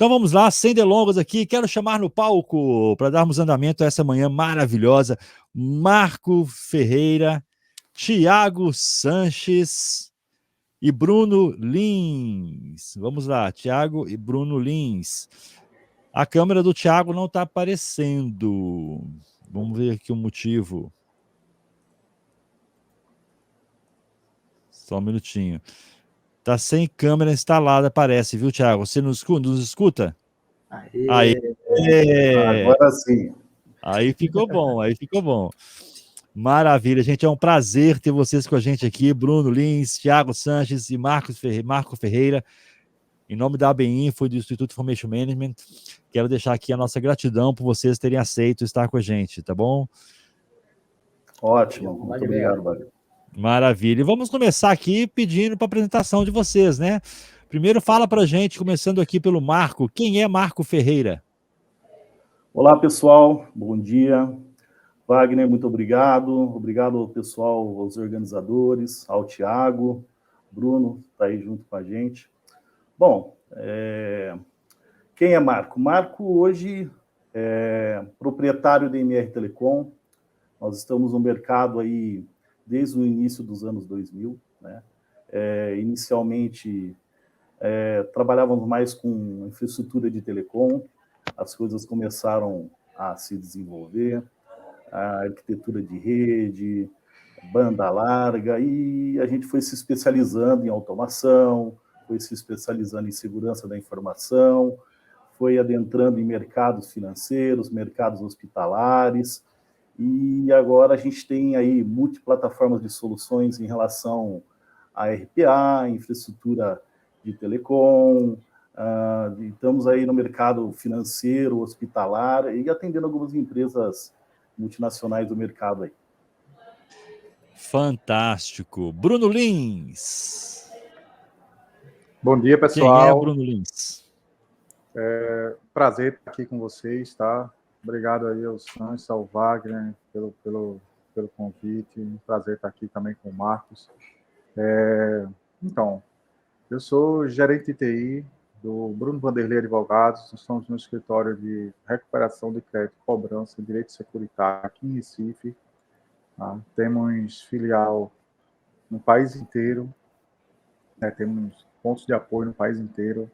Então vamos lá, sem delongas aqui, quero chamar no palco para darmos andamento a essa manhã maravilhosa, Marco Ferreira, Tiago Sanches e Bruno Lins. Vamos lá, Tiago e Bruno Lins. A câmera do Tiago não está aparecendo. Vamos ver aqui o motivo. Só um minutinho. Tá sem câmera instalada, parece, viu, Tiago? Você nos escuta? Aí. Agora sim. Aí ficou bom, aí ficou bom. Maravilha, gente. É um prazer ter vocês com a gente aqui. Bruno Lins, Tiago Sanches e Marco Ferreira. Em nome da ABIN, foi do Instituto Information Management. Quero deixar aqui a nossa gratidão por vocês terem aceito estar com a gente, tá bom? Ótimo, muito obrigado, Wagner. Maravilha. E vamos começar aqui pedindo para a apresentação de vocês, né? Primeiro fala para a gente, começando aqui pelo Marco. Quem é Marco Ferreira? Olá, pessoal. Bom dia. Wagner, muito obrigado. Obrigado ao pessoal, aos organizadores, ao Tiago. Bruno está aí junto com a gente. Bom, quem é Marco? Marco hoje é proprietário da MR Telecom. Nós estamos no mercado aí desde o início dos anos 2000, né? Inicialmente, trabalhávamos mais com infraestrutura de telecom, as coisas começaram a se desenvolver, a arquitetura de rede, banda larga, e a gente foi se especializando em automação, foi se especializando em segurança da informação, foi adentrando em mercados financeiros, mercados hospitalares, e agora a gente tem aí multiplataformas de soluções em relação a RPA, infraestrutura de telecom, estamos aí no mercado financeiro, hospitalar e atendendo algumas empresas multinacionais do mercado aí. Fantástico. Bruno Lins. Bom dia, pessoal. Quem é Bruno Lins? Prazer estar aqui com vocês, tá? Obrigado aí ao Sanches, ao Wagner pelo convite. Um prazer estar aqui também com o Marcos. Então, eu sou gerente de TI do Bruno Vanderlei Advogados. Nós estamos no escritório de recuperação de crédito, cobrança e direito securitário aqui em Recife. Tá? Temos filial no país inteiro, né? Temos pontos de apoio no país inteiro,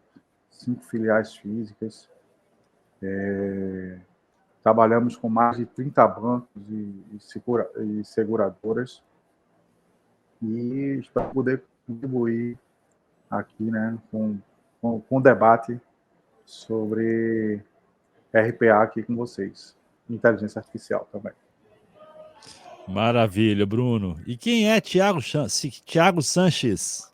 5 filiais físicas. Trabalhamos com mais de 30 bancos e seguradoras e espero poder contribuir aqui, né, com o debate sobre RPA aqui com vocês, inteligência artificial também. Maravilha, Bruno. E quem é Tiago Sanches?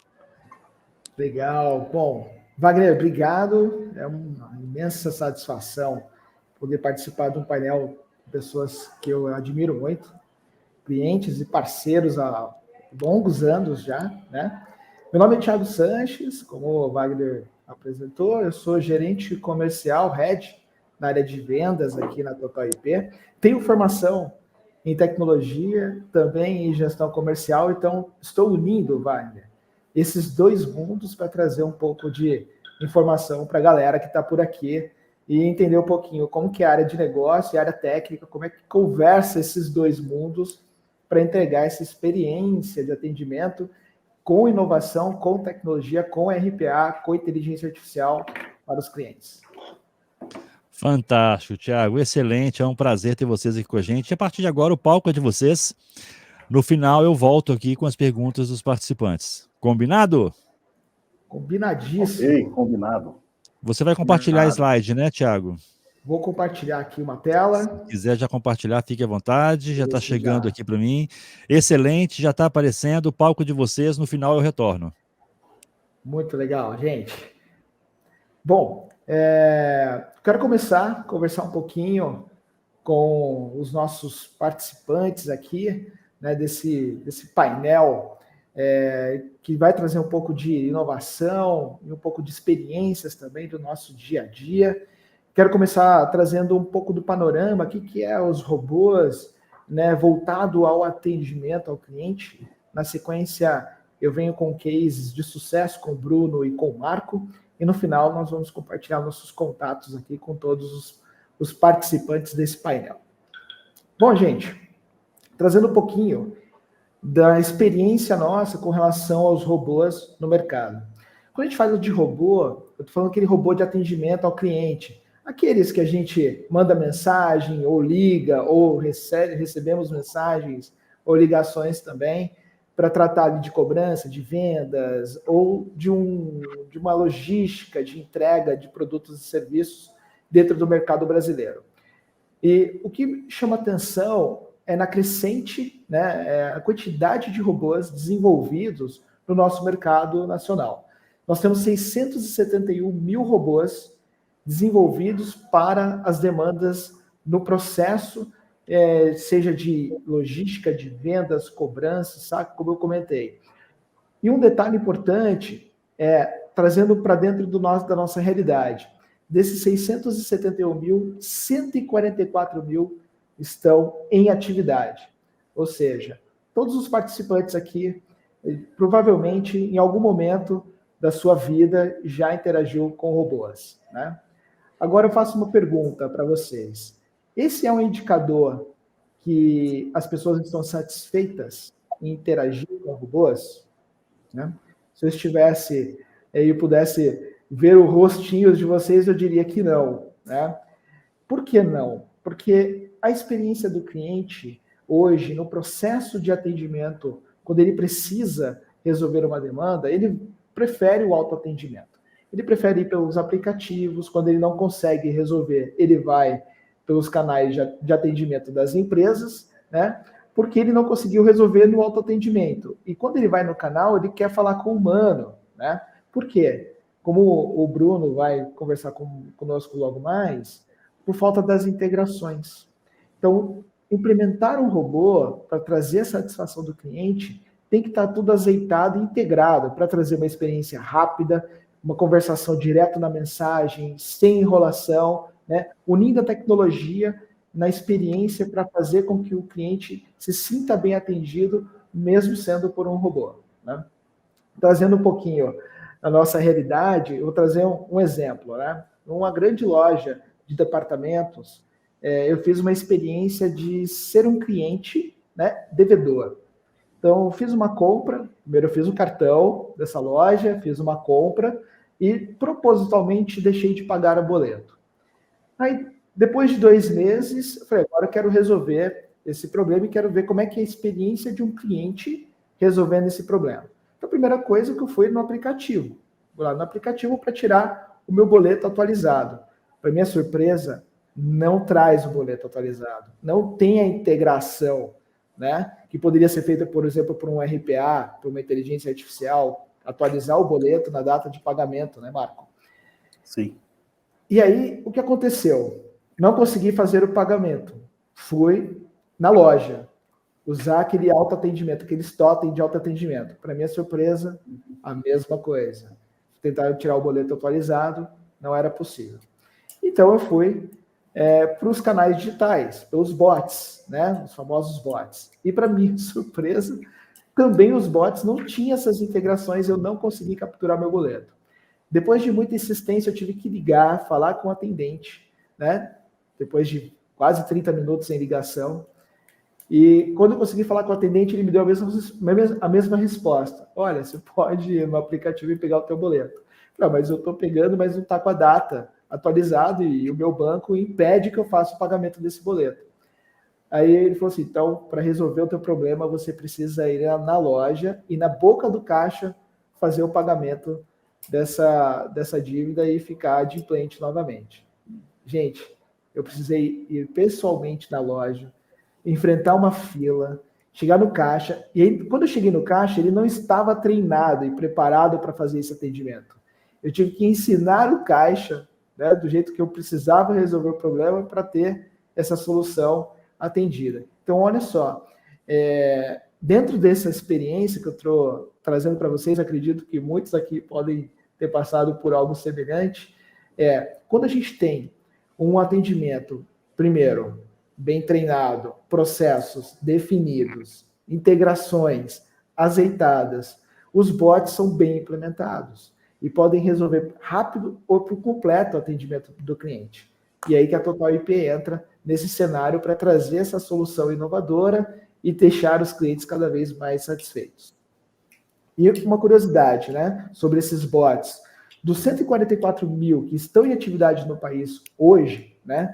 Legal. Bom, Wagner, obrigado. É uma imensa satisfação poder participar de um painel de pessoas que eu admiro muito, clientes e parceiros há longos anos já, né? Meu nome é Tiago Sanches, como o Wagner apresentou, eu sou gerente comercial, head, na área de vendas aqui na Total IP. Tenho formação em tecnologia, também em gestão comercial, então estou unindo, Wagner, esses dois mundos para trazer um pouco de informação para a galera que está por aqui e entender um pouquinho como que é a área de negócio e a área técnica, como é que conversa esses dois mundos para entregar essa experiência de atendimento com inovação, com tecnologia, com RPA, com inteligência artificial para os clientes. Fantástico, Tiago. Excelente. É um prazer ter vocês aqui com a gente. E a partir de agora, o palco é de vocês. No final, eu volto aqui com as perguntas dos participantes. Combinado? Combinadíssimo. Ok, combinado. Você vai compartilhar a slide, né, Tiago? Vou compartilhar aqui uma tela. Se quiser já compartilhar, fique à vontade. Já está chegando aqui para mim. Excelente, já está aparecendo. O palco de vocês. No final, eu retorno. Muito legal, gente. Bom, quero começar a conversar um pouquinho com os nossos participantes aqui, né, desse painel que vai trazer um pouco de inovação e um pouco de experiências também do nosso dia a dia. Quero começar trazendo um pouco do panorama, o que é os robôs, né, voltado ao atendimento ao cliente. Na sequência, eu venho com cases de sucesso com o Bruno e com o Marco, e no final nós vamos compartilhar nossos contatos aqui com todos os participantes desse painel. Bom, gente, trazendo um pouquinho da experiência nossa com relação aos robôs no mercado. Quando a gente fala de robô, eu estou falando aquele robô de atendimento ao cliente, aqueles que a gente manda mensagem, ou liga, ou recebemos mensagens, ou ligações também, para tratar de cobrança, de vendas, ou de uma logística de entrega de produtos e serviços dentro do mercado brasileiro. E o que chama atenção é na crescente, né, a quantidade de robôs desenvolvidos no nosso mercado nacional. Nós temos 671 mil robôs desenvolvidos para as demandas no processo, seja de logística, de vendas, cobrança, sabe, como eu comentei. E um detalhe importante trazendo para dentro da nossa realidade. Desses 671 mil, 144 mil estão em atividade. Ou seja, todos os participantes aqui, provavelmente, em algum momento da sua vida, já interagiu com robôs, né? Agora eu faço uma pergunta para vocês. Esse é um indicador que as pessoas estão satisfeitas em interagir com robôs? Né? Se eu estivesse e pudesse ver o rostinho de vocês, eu diria que não. Né? Por que não? Porque a experiência do cliente, hoje, no processo de atendimento, quando ele precisa resolver uma demanda, ele prefere o autoatendimento. Ele prefere ir pelos aplicativos, quando ele não consegue resolver, ele vai pelos canais de atendimento das empresas, né? Porque ele não conseguiu resolver no autoatendimento. E quando ele vai no canal, ele quer falar com o humano, né? Por quê? Como o Bruno vai conversar conosco logo mais, por falta das integrações. Então, implementar um robô para trazer a satisfação do cliente tem que estar tudo azeitado e integrado para trazer uma experiência rápida, uma conversação direto na mensagem, sem enrolação, né? Unindo a tecnologia na experiência para fazer com que o cliente se sinta bem atendido, mesmo sendo por um robô. Né? Trazendo um pouquinho a nossa realidade, eu vou trazer um exemplo. Né? Numa grande loja de departamentos, eu fiz uma experiência de ser um cliente, né, devedor. Então, eu fiz uma compra, primeiro eu fiz o cartão dessa loja, fiz uma compra e propositalmente deixei de pagar o boleto. Aí, depois de 2 meses, eu falei, agora eu quero resolver esse problema e quero ver como é que é a experiência de um cliente resolvendo esse problema. Então, a primeira coisa que eu fui no aplicativo. Vou lá no aplicativo para tirar o meu boleto atualizado. Para minha surpresa, não traz o boleto atualizado. Não tem a integração, né? Que poderia ser feita, por exemplo, por um RPA, por uma inteligência artificial, atualizar o boleto na data de pagamento, né, Marco? Sim. E aí, o que aconteceu? Não consegui fazer o pagamento. Fui na loja, usar aquele autoatendimento, aqueles totem de autoatendimento. Para minha surpresa, a mesma coisa. Tentaram tirar o boleto atualizado, não era possível. Então, eu fui para os canais digitais, pelos bots, né? Os famosos bots. E, para minha surpresa, também os bots não tinham essas integrações, eu não consegui capturar meu boleto. Depois de muita insistência, eu tive que ligar, falar com o atendente, né? Depois de quase 30 minutos sem ligação. E quando eu consegui falar com o atendente, ele me deu a mesma resposta. Olha, você pode ir no aplicativo e pegar o teu boleto. Não, mas eu estou pegando, mas não está com a data atualizada e o meu banco impede que eu faça o pagamento desse boleto. Aí ele falou assim, então, para resolver o teu problema, você precisa ir na loja e na boca do caixa fazer o pagamento dessa dívida e ficar adimplente novamente. Gente, eu precisei ir pessoalmente na loja, enfrentar uma fila, chegar no caixa, e aí, quando eu cheguei no caixa, ele não estava treinado e preparado para fazer esse atendimento. Eu tive que ensinar o caixa, né, do jeito que eu precisava resolver o problema para ter essa solução atendida. Então, olha só, dentro dessa experiência que eu estou trazendo para vocês, acredito que muitos aqui podem ter passado por algo semelhante, quando a gente tem um atendimento, primeiro, bem treinado, processos definidos, integrações azeitadas, os bots são bem implementados. e podem resolver rápido ou por completo o atendimento do cliente. E aí que a Total IP entra nesse cenário para trazer essa solução inovadora e deixar os clientes cada vez mais satisfeitos. E uma curiosidade, né, sobre esses bots. Dos 144 mil que estão em atividade no país hoje, né,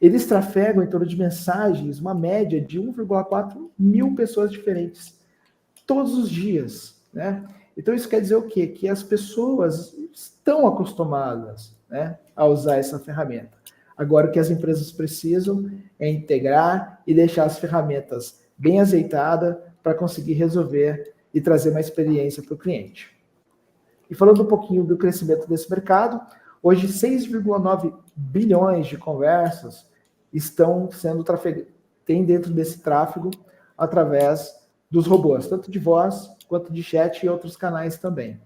eles trafegam em torno de mensagens, uma média de 1,4 mil pessoas diferentes, todos os dias, né? Então isso quer dizer o quê? Que as pessoas estão acostumadas, né, a usar essa ferramenta. Agora o que as empresas precisam é integrar e deixar as ferramentas bem azeitadas para conseguir resolver e trazer uma experiência para o cliente. E falando um pouquinho do crescimento desse mercado, hoje 6,9 bilhões de conversas estão sendo tem dentro desse tráfego através dos robôs, tanto de voz quanto de chat e outros canais também.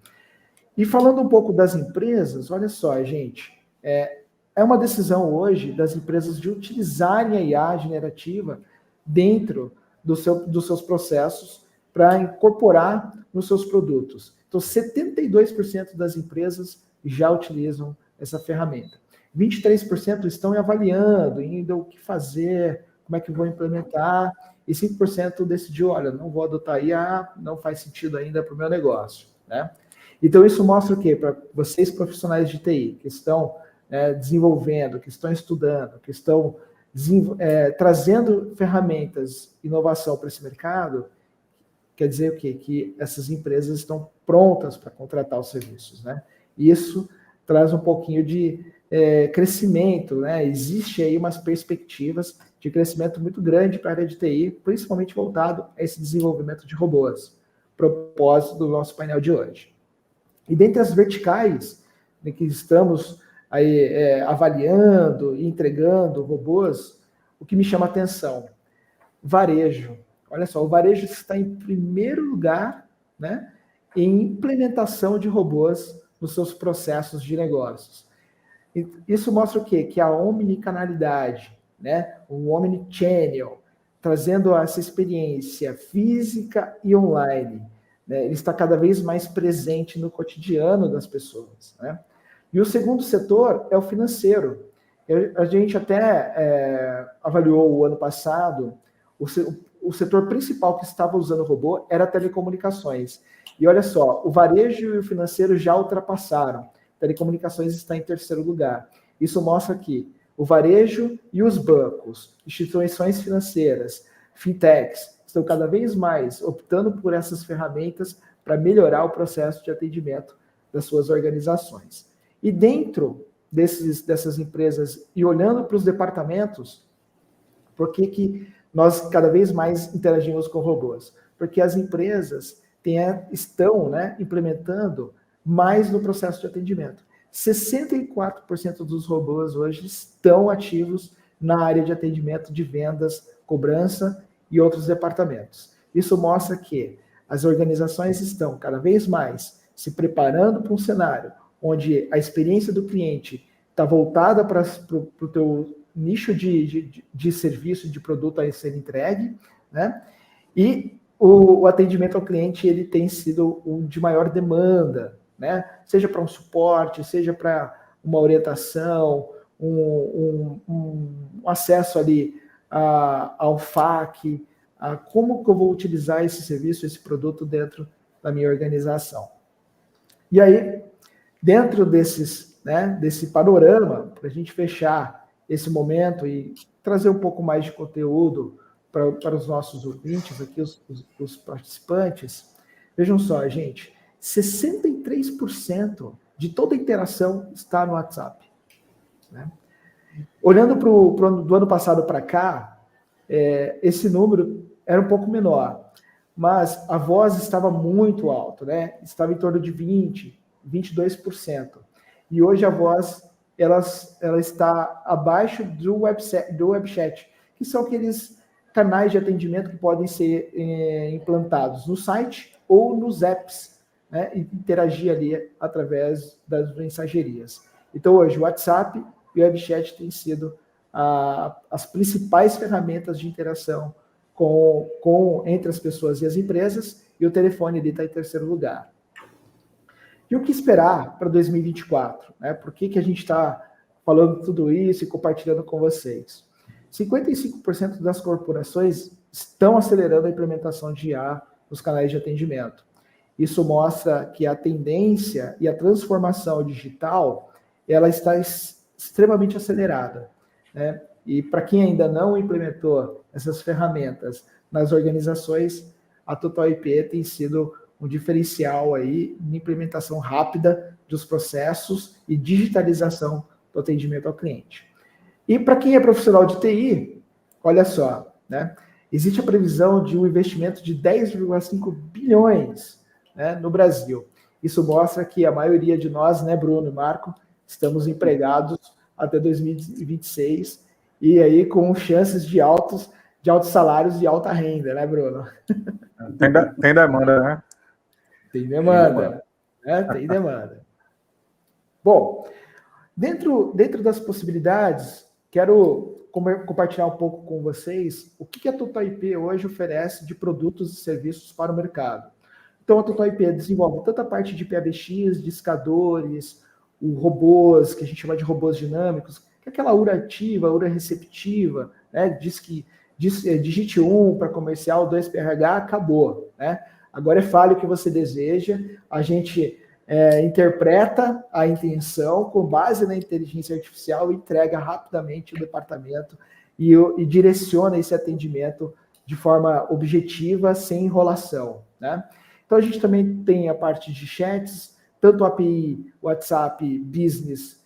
E falando um pouco das empresas, olha só, gente, é uma decisão hoje das empresas de utilizarem a IA generativa dentro dos seus processos para incorporar nos seus produtos. Então, 72% das empresas já utilizam essa ferramenta. 23% estão avaliando, ainda o que fazer, como é que vou implementar, e 5% decidiu, olha, não vou adotar IA, não faz sentido ainda para o meu negócio, né? Então, isso mostra o quê? Para vocês, profissionais de TI, que estão desenvolvendo, que estão estudando, que estão trazendo ferramentas, inovação para esse mercado, quer dizer o quê? Que essas empresas estão prontas para contratar os serviços, né? Isso traz um pouquinho de crescimento, né? Existe aí umas perspectivas de crescimento muito grande para a área de TI, principalmente voltado a esse desenvolvimento de robôs, propósito do nosso painel de hoje. E dentre as verticais que estamos aí avaliando e entregando robôs, o que me chama a atenção, varejo. Olha só, o varejo está em primeiro lugar, né, em implementação de robôs nos seus processos de negócios. Isso mostra o quê? Que a omnicanalidade, né, o omnichannel, trazendo essa experiência física e online, né, ele está cada vez mais presente no cotidiano das pessoas, né? E o segundo setor é o financeiro. A gente até avaliou o ano passado, o setor principal que estava usando robô era telecomunicações. E olha só, o varejo e o financeiro já ultrapassaram. Telecomunicações está em terceiro lugar. Isso mostra que o varejo e os bancos, instituições financeiras, fintechs, estão cada vez mais optando por essas ferramentas para melhorar o processo de atendimento das suas organizações. E dentro dessas empresas, e olhando para os departamentos, por que nós cada vez mais interagimos com robôs? Porque as empresas estão, né, implementando mais no processo de atendimento. 64% dos robôs hoje estão ativos na área de atendimento de vendas, cobrança e outros departamentos. Isso mostra que as organizações estão cada vez mais se preparando para um cenário onde a experiência do cliente está voltada para o teu nicho de serviço, de produto a ser entregue, né? E o atendimento ao cliente ele tem sido o de maior demanda, né? Seja para um suporte, seja para uma orientação, um acesso ali ao FAQ, a como que eu vou utilizar esse serviço, esse produto dentro da minha organização. E aí, dentro desse panorama, para a gente fechar esse momento e trazer um pouco mais de conteúdo para os nossos ouvintes aqui, os participantes, vejam só, gente, 63% de toda a interação está no WhatsApp, né? Olhando do ano passado para cá, esse número era um pouco menor, mas a voz estava muito alta, né? Estava em torno de 22%. E hoje a voz ela está abaixo do webchat, que são aqueles canais de atendimento que podem ser implantados no site ou nos apps, né, e interagir ali através das mensagerias. Então, hoje, o WhatsApp e o webchat têm sido as principais ferramentas de interação entre as pessoas e as empresas, e o telefone ali está em terceiro lugar. E o que esperar para 2024? Né? Por que a gente está falando tudo isso e compartilhando com vocês? 55% das corporações estão acelerando a implementação de IA nos canais de atendimento. Isso mostra que a tendência e a transformação digital ela está extremamente acelerada, né? E para quem ainda não implementou essas ferramentas nas organizações, a Total IP tem sido um diferencial aí na implementação rápida dos processos e digitalização do atendimento ao cliente. E para quem é profissional de TI, olha só, né? Existe a previsão de um investimento de 10,5 bilhões, né, no Brasil. Isso mostra que a maioria de nós, né, Bruno e Marco, estamos empregados até 2026 e aí com chances de altos salários e alta renda, né, Bruno? Tem demanda, né? Tem demanda, né? Tem demanda. Bom, dentro das possibilidades, quero compartilhar um pouco com vocês o que a Total IP hoje oferece de produtos e serviços para o mercado. Então, a Total IP desenvolve tanto a parte de PABX, discadores, robôs, que a gente chama de robôs dinâmicos, que é aquela URA ativa, URA receptiva, né? Digite 1 para comercial, 2 para RH, acabou, né? Agora fale o que você deseja, a gente interpreta a intenção com base na inteligência artificial e entrega rapidamente o departamento e direciona esse atendimento de forma objetiva, sem enrolação, né? Então, a gente também tem a parte de chats, tanto API, WhatsApp, Business,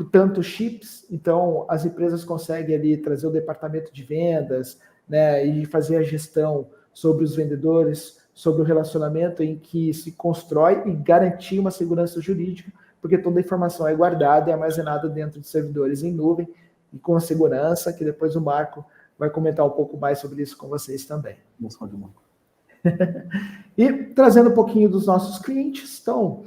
tanto chips. Então, as empresas conseguem ali trazer o departamento de vendas, né, e fazer a gestão sobre os vendedores, sobre o relacionamento em que se constrói e garantir uma segurança jurídica, porque toda a informação é guardada e armazenada dentro de servidores em nuvem e com a segurança, que depois o Marco vai comentar um pouco mais sobre isso com vocês também. E trazendo um pouquinho dos nossos clientes, então,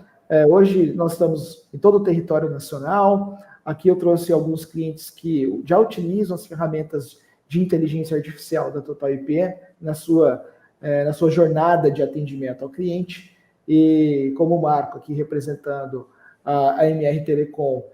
hoje nós estamos em todo o território nacional. Aqui eu trouxe alguns clientes que já utilizam as ferramentas de inteligência artificial da Total IP na sua jornada de atendimento ao cliente. E como o Marco aqui representando a MR Telecom,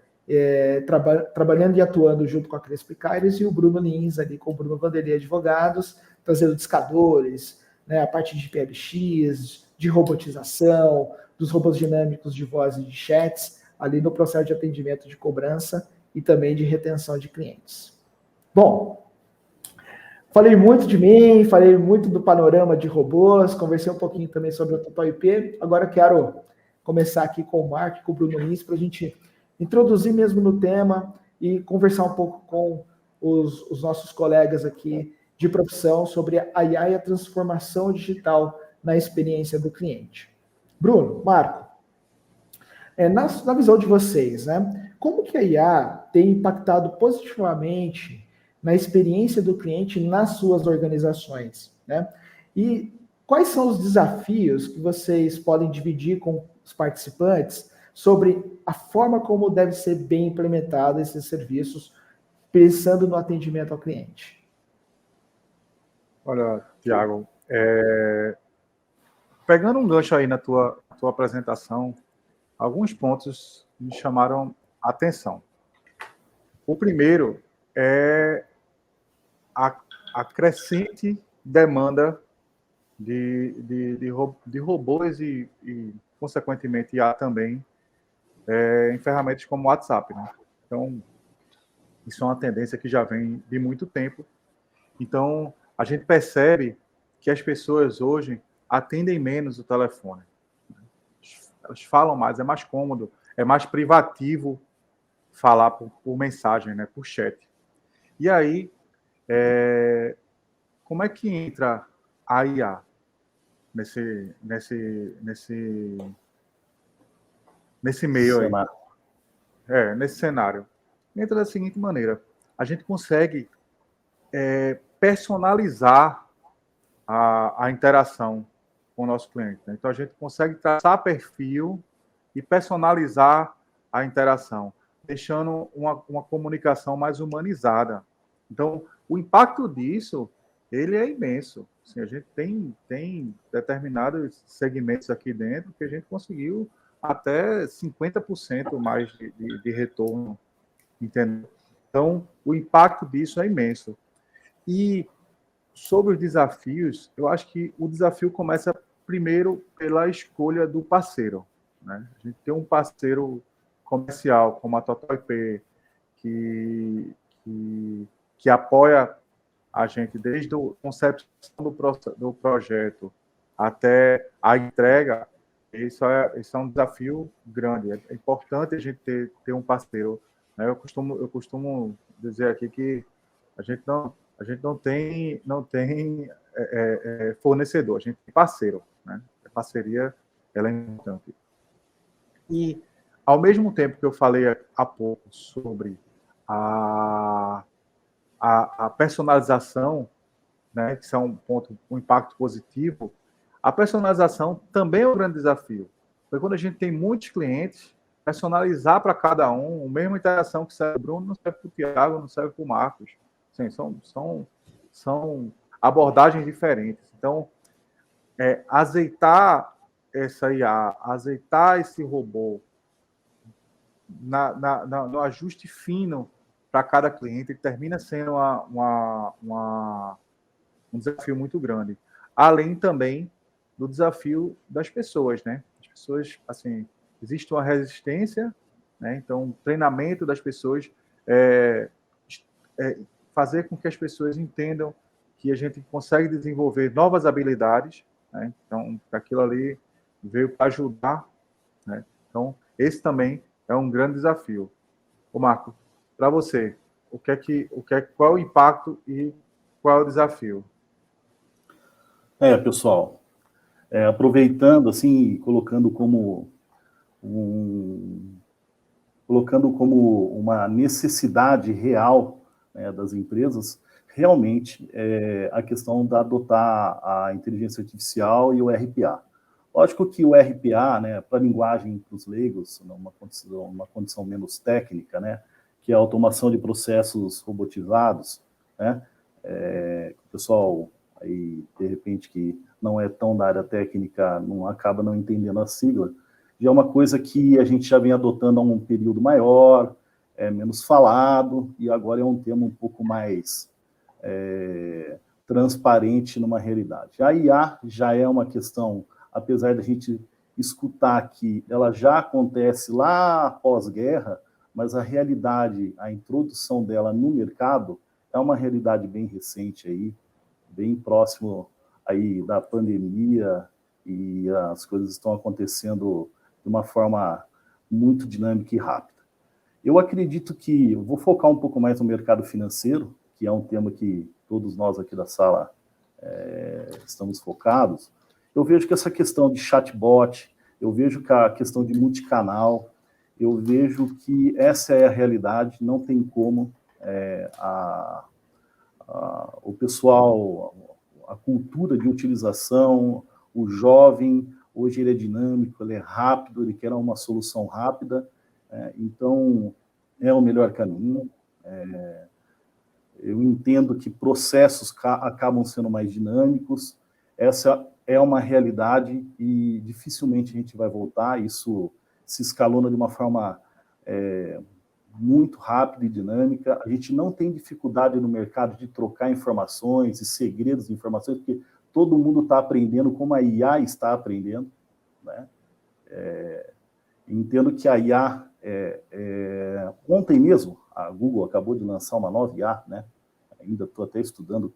trabalhando e atuando junto com a Crespo Caires, e o Bruno Lins ali com o Bruno Vanderlei Advogados, trazendo discadores, né, a parte de PBX, de robotização, dos robôs dinâmicos de voz e de chats, ali no processo de atendimento de cobrança e também de retenção de clientes. Bom, falei muito de mim, falei muito do panorama de robôs, conversei um pouquinho também sobre o Total IP. Agora quero começar aqui com o Marco e com o Bruno Lins para a gente introduzir mesmo no tema e conversar um pouco com os nossos colegas aqui de profissão sobre a IA e a transformação digital na experiência do cliente. Bruno, Marco, na visão de vocês, né, como que a IA tem impactado positivamente na experiência do cliente nas suas organizações, né? E quais são os desafios que vocês podem dividir com os participantes sobre a forma como deve ser bem implementado esses serviços, pensando no atendimento ao cliente? Olha, Tiago, pegando um gancho aí na tua apresentação, alguns pontos me chamaram a atenção. O primeiro é a crescente demanda de robôs e, consequentemente, IA também, em ferramentas como o WhatsApp, né? Então, isso é uma tendência que já vem de muito tempo. Então, a gente percebe que as pessoas hoje atendem menos o telefone. Elas falam mais, é mais cômodo, é mais privativo falar por mensagem, né, por chat. E aí, como é que entra a IA nesse meio aí? Nesse cenário. Entra da seguinte maneira: a gente consegue personalizar a interação com o nosso cliente, né? Então, a gente consegue traçar perfil e personalizar a interação, deixando uma comunicação mais humanizada. Então, o impacto disso, ele é imenso. Assim, a gente tem determinados segmentos aqui dentro que a gente conseguiu até 50% mais de retorno, entendeu? Então, o impacto disso é imenso. E sobre os desafios, eu acho que o desafio começa primeiro pela escolha do parceiro, né? A gente tem um parceiro comercial, como a Total IP, que apoia a gente desde a concepção do projeto até a entrega. Isso é um desafio grande. É importante a gente ter um parceiro, né? Eu costumo dizer aqui que a gente não tem fornecedor, a gente tem parceiro, né? A parceria, ela é importante. E, ao mesmo tempo que eu falei há pouco sobre a personalização, né, que é um impacto positivo, a personalização também é um grande desafio. Porque quando a gente tem muitos clientes, personalizar para cada um, a mesma interação que serve para o Bruno, não serve para o Thiago, não serve para o Marcos. Sim, são abordagens diferentes. Então, azeitar essa IA, azeitar esse robô no ajuste fino para cada cliente, termina sendo um desafio muito grande. Além também do desafio das pessoas, né? As pessoas, assim, existe uma resistência, né? Então, treinamento das pessoas, fazer com que as pessoas entendam que a gente consegue desenvolver novas habilidades, né? Então, aquilo ali veio para ajudar, né? Então, esse também é um grande desafio. Ô, Marco, para você, qual é o impacto e qual é o desafio? Pessoal, aproveitando assim, colocando como uma necessidade real, né, das empresas, realmente a questão de adotar a inteligência artificial e o RPA. Lógico que o RPA, né, para a linguagem para os leigos, uma condição menos técnica, né, que é a automação de processos robotizados, né, o pessoal aí, de repente, que não é tão da área técnica, acaba não entendendo a sigla, já é uma coisa que a gente já vem adotando há um período maior, é menos falado, e agora é um tema um pouco mais transparente numa realidade. A IA já é uma questão, apesar da gente escutar que ela já acontece lá pós-guerra, mas a realidade, a introdução dela no mercado é uma realidade bem recente aí, bem próximo aí da pandemia, e as coisas estão acontecendo de uma forma muito dinâmica e rápida. Eu acredito que, eu vou focar um pouco mais no mercado financeiro, que é um tema que todos nós aqui da sala estamos focados. Eu vejo que essa questão de chatbot, eu vejo que a questão de multicanal, eu vejo que essa é a realidade, não tem como o pessoal, a cultura de utilização, o jovem, hoje ele é dinâmico, ele é rápido, ele quer uma solução rápida, então é o melhor caminho. Eu entendo que processos acabam sendo mais dinâmicos, essa é uma realidade e dificilmente a gente vai voltar, isso se escalona de uma forma muito rápida e dinâmica, a gente não tem dificuldade no mercado de trocar informações e segredos de informações, porque todo mundo está aprendendo como a IA está aprendendo, né? Entendo que a IA, ontem mesmo, a Google acabou de lançar uma nova IA, né? Ainda estou até estudando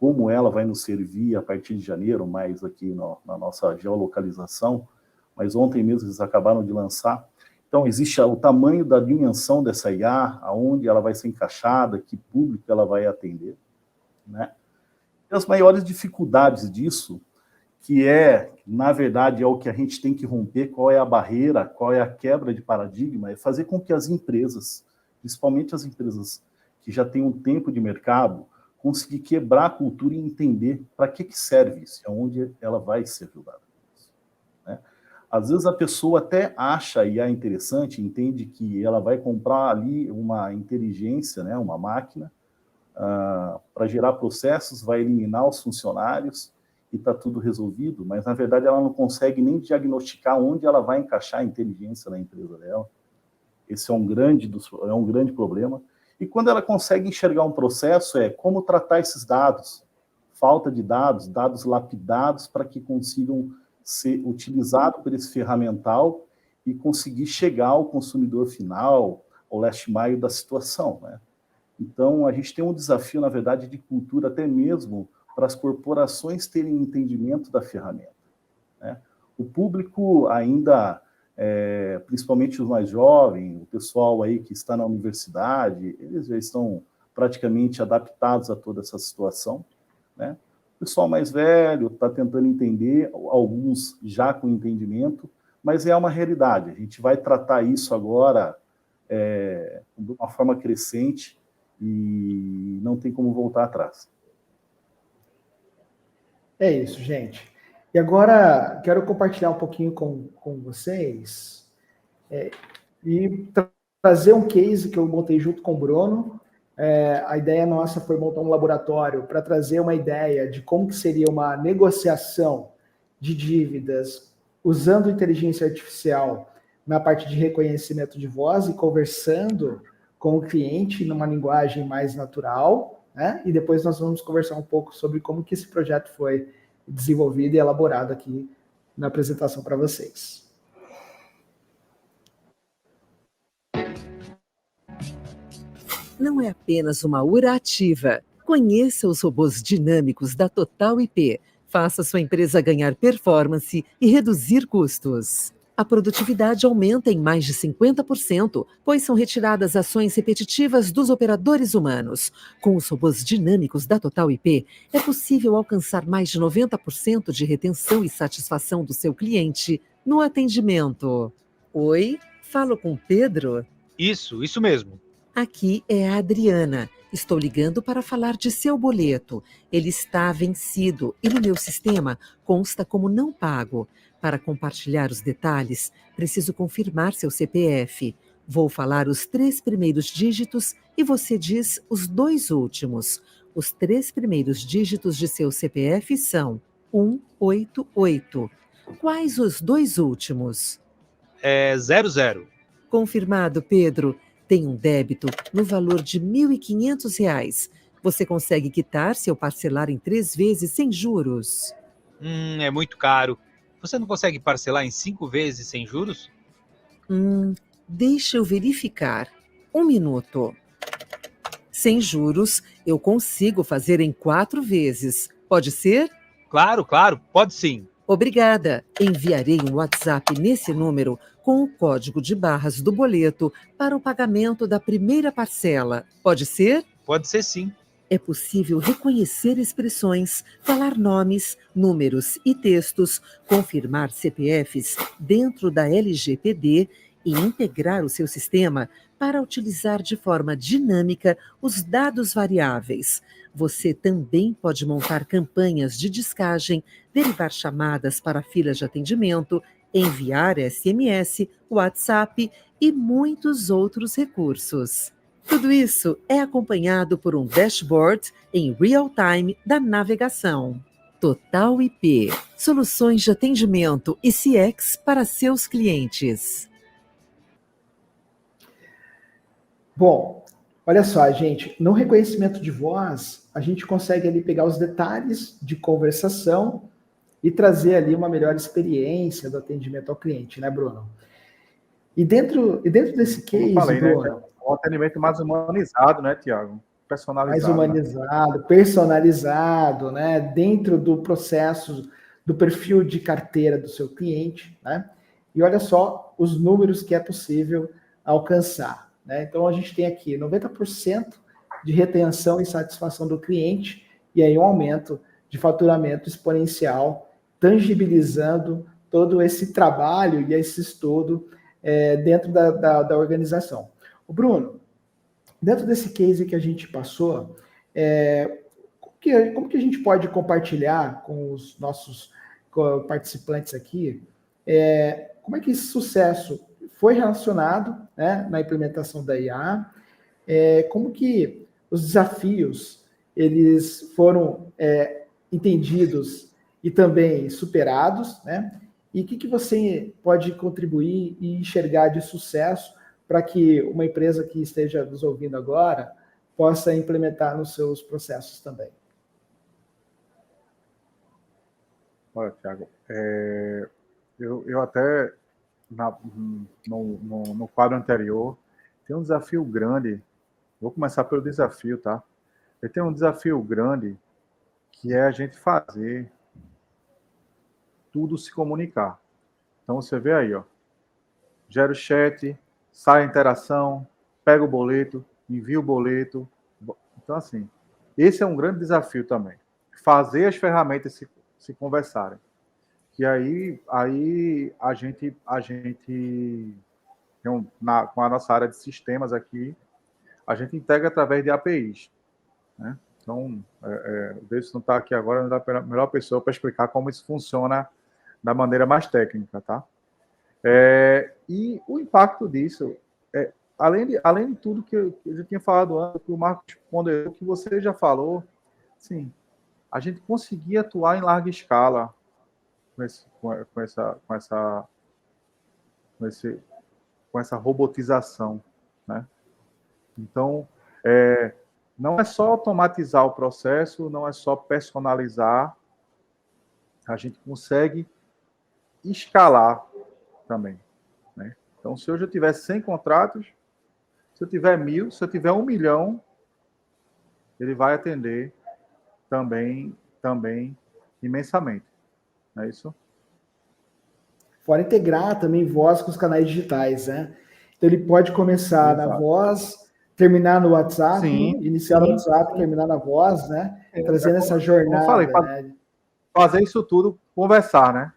como ela vai nos servir a partir de janeiro, mais aqui na nossa geolocalização, mas ontem mesmo eles acabaram de lançar. Então, existe o tamanho da dimensão dessa IA, aonde ela vai ser encaixada, que público ela vai atender, né? E as maiores dificuldades disso, que na verdade, é o que a gente tem que romper, qual é a barreira, qual é a quebra de paradigma, é fazer com que as empresas, principalmente as empresas que já têm um tempo de mercado, conseguir quebrar a cultura e entender para que serve isso, aonde ela vai ser ajudada. Né? Às vezes a pessoa até acha a IA interessante, entende que ela vai comprar ali uma inteligência, né, uma máquina, para gerar processos, vai eliminar os funcionários, e está tudo resolvido, mas na verdade ela não consegue nem diagnosticar onde ela vai encaixar a inteligência na empresa dela. Esse é um grande problema. E quando ela consegue enxergar um processo, como tratar esses dados, falta de dados, dados lapidados para que consigam ser utilizados por esse ferramental e conseguir chegar ao consumidor final, ao last mile da situação, né? Então, a gente tem um desafio, na verdade, de cultura até mesmo para as corporações terem entendimento da ferramenta, né? O público ainda, principalmente os mais jovens, o pessoal aí que está na universidade, eles já estão praticamente adaptados a toda essa situação, né? O pessoal mais velho está tentando entender, alguns já com entendimento, mas é uma realidade. A gente vai tratar isso agora de uma forma crescente e não tem como voltar atrás. É isso, gente. E agora quero compartilhar um pouquinho com vocês e trazer um case que eu montei junto com o Bruno. A ideia nossa foi montar um laboratório para trazer uma ideia de como que seria uma negociação de dívidas usando inteligência artificial na parte de reconhecimento de voz e conversando com o cliente numa linguagem mais natural, né? E depois nós vamos conversar um pouco sobre como que esse projeto foi desenvolvido e elaborado aqui na apresentação para vocês. Não é apenas uma URA ativa. Conheça os robôs dinâmicos da Total IP. Faça sua empresa ganhar performance e reduzir custos. A produtividade aumenta em mais de 50%, pois são retiradas ações repetitivas dos operadores humanos. Com os robôs dinâmicos da Total IP, é possível alcançar mais de 90% de retenção e satisfação do seu cliente no atendimento. Oi, falo com Pedro? Isso mesmo. Aqui é a Adriana. Estou ligando para falar de seu boleto. Ele está vencido e no meu sistema consta como não pago. Para compartilhar os detalhes, preciso confirmar seu CPF. Vou falar os 3 primeiros dígitos e você diz os 2 últimos. Os 3 primeiros dígitos de seu CPF são 188. Quais os 2 últimos? 00. Confirmado, Pedro. Tem um débito no valor de R$ 1.500. Você consegue quitar se eu parcelar em 3 vezes sem juros? É muito caro. Você não consegue parcelar em 5 vezes sem juros? Deixa eu verificar. 1 minuto. Sem juros, eu consigo fazer em 4 vezes. Pode ser? Claro, pode sim. Obrigada. Enviarei um WhatsApp nesse número com o código de barras do boleto para o pagamento da primeira parcela. Pode ser? Pode ser sim. É possível reconhecer expressões, falar nomes, números e textos, confirmar CPFs dentro da LGPD e integrar o seu sistema para utilizar de forma dinâmica os dados variáveis. Você também pode montar campanhas de descagem, derivar chamadas para filas de atendimento, enviar SMS, WhatsApp e muitos outros recursos. Tudo isso é acompanhado por um dashboard em real time da navegação. Total IP, soluções de atendimento e CX para seus clientes. Bom, olha só, gente, no reconhecimento de voz, a gente consegue ali pegar os detalhes de conversação e trazer ali uma melhor experiência do atendimento ao cliente, né, Bruno? E dentro desse case, como falei, Bruno, né, um atendimento mais humanizado, né, Tiago? Personalizado. Mais humanizado, personalizado, né? Dentro do processo, do perfil de carteira do seu cliente, né? E olha só os números que é possível alcançar, né? Então a gente tem aqui 90% de retenção e satisfação do cliente e aí um aumento de faturamento exponencial, tangibilizando todo esse trabalho e esse estudo dentro da organização. O Bruno, dentro desse case que a gente passou, como que a gente pode compartilhar com os nossos participantes aqui, como é que esse sucesso foi relacionado, né, na implementação da IA, como que os desafios eles foram entendidos e também superados, né? E o que você pode contribuir e enxergar de sucesso para que uma empresa que esteja nos ouvindo agora possa implementar nos seus processos também? Olha, Thiago, eu até no quadro anterior tem um desafio grande. Vou começar pelo desafio, tá? Eu tenho um desafio grande que é a gente fazer tudo se comunicar. Então você vê aí, ó, gera o chat, sai a interação, pega o boleto, envia o boleto. Então assim, esse é um grande desafio também. Fazer as ferramentas se conversarem. Que aí a gente com a nossa área de sistemas aqui, a gente integra através de APIs, né? Então, o Davidson não está aqui agora, não é a melhor pessoa para explicar como isso funciona da maneira mais técnica, tá? E o impacto disso, além de tudo que eu já tinha falado antes, que o Marcos respondeu, que você já falou, sim, a gente conseguia atuar em larga escala com essa robotização, né? Então, não é só automatizar o processo, não é só personalizar, a gente consegue escalar também, né? Então, se hoje eu tiver 100 contratos, se eu tiver 1.000, se eu tiver 1 milhão, ele vai atender também imensamente. Não é isso? Fora integrar também voz com os canais digitais, né? Então ele pode começar Exato. na voz, terminar no WhatsApp, Sim, iniciar no WhatsApp, terminar na voz, né? Trazendo essa jornada, como eu falei, né? fazer isso tudo, conversar, né?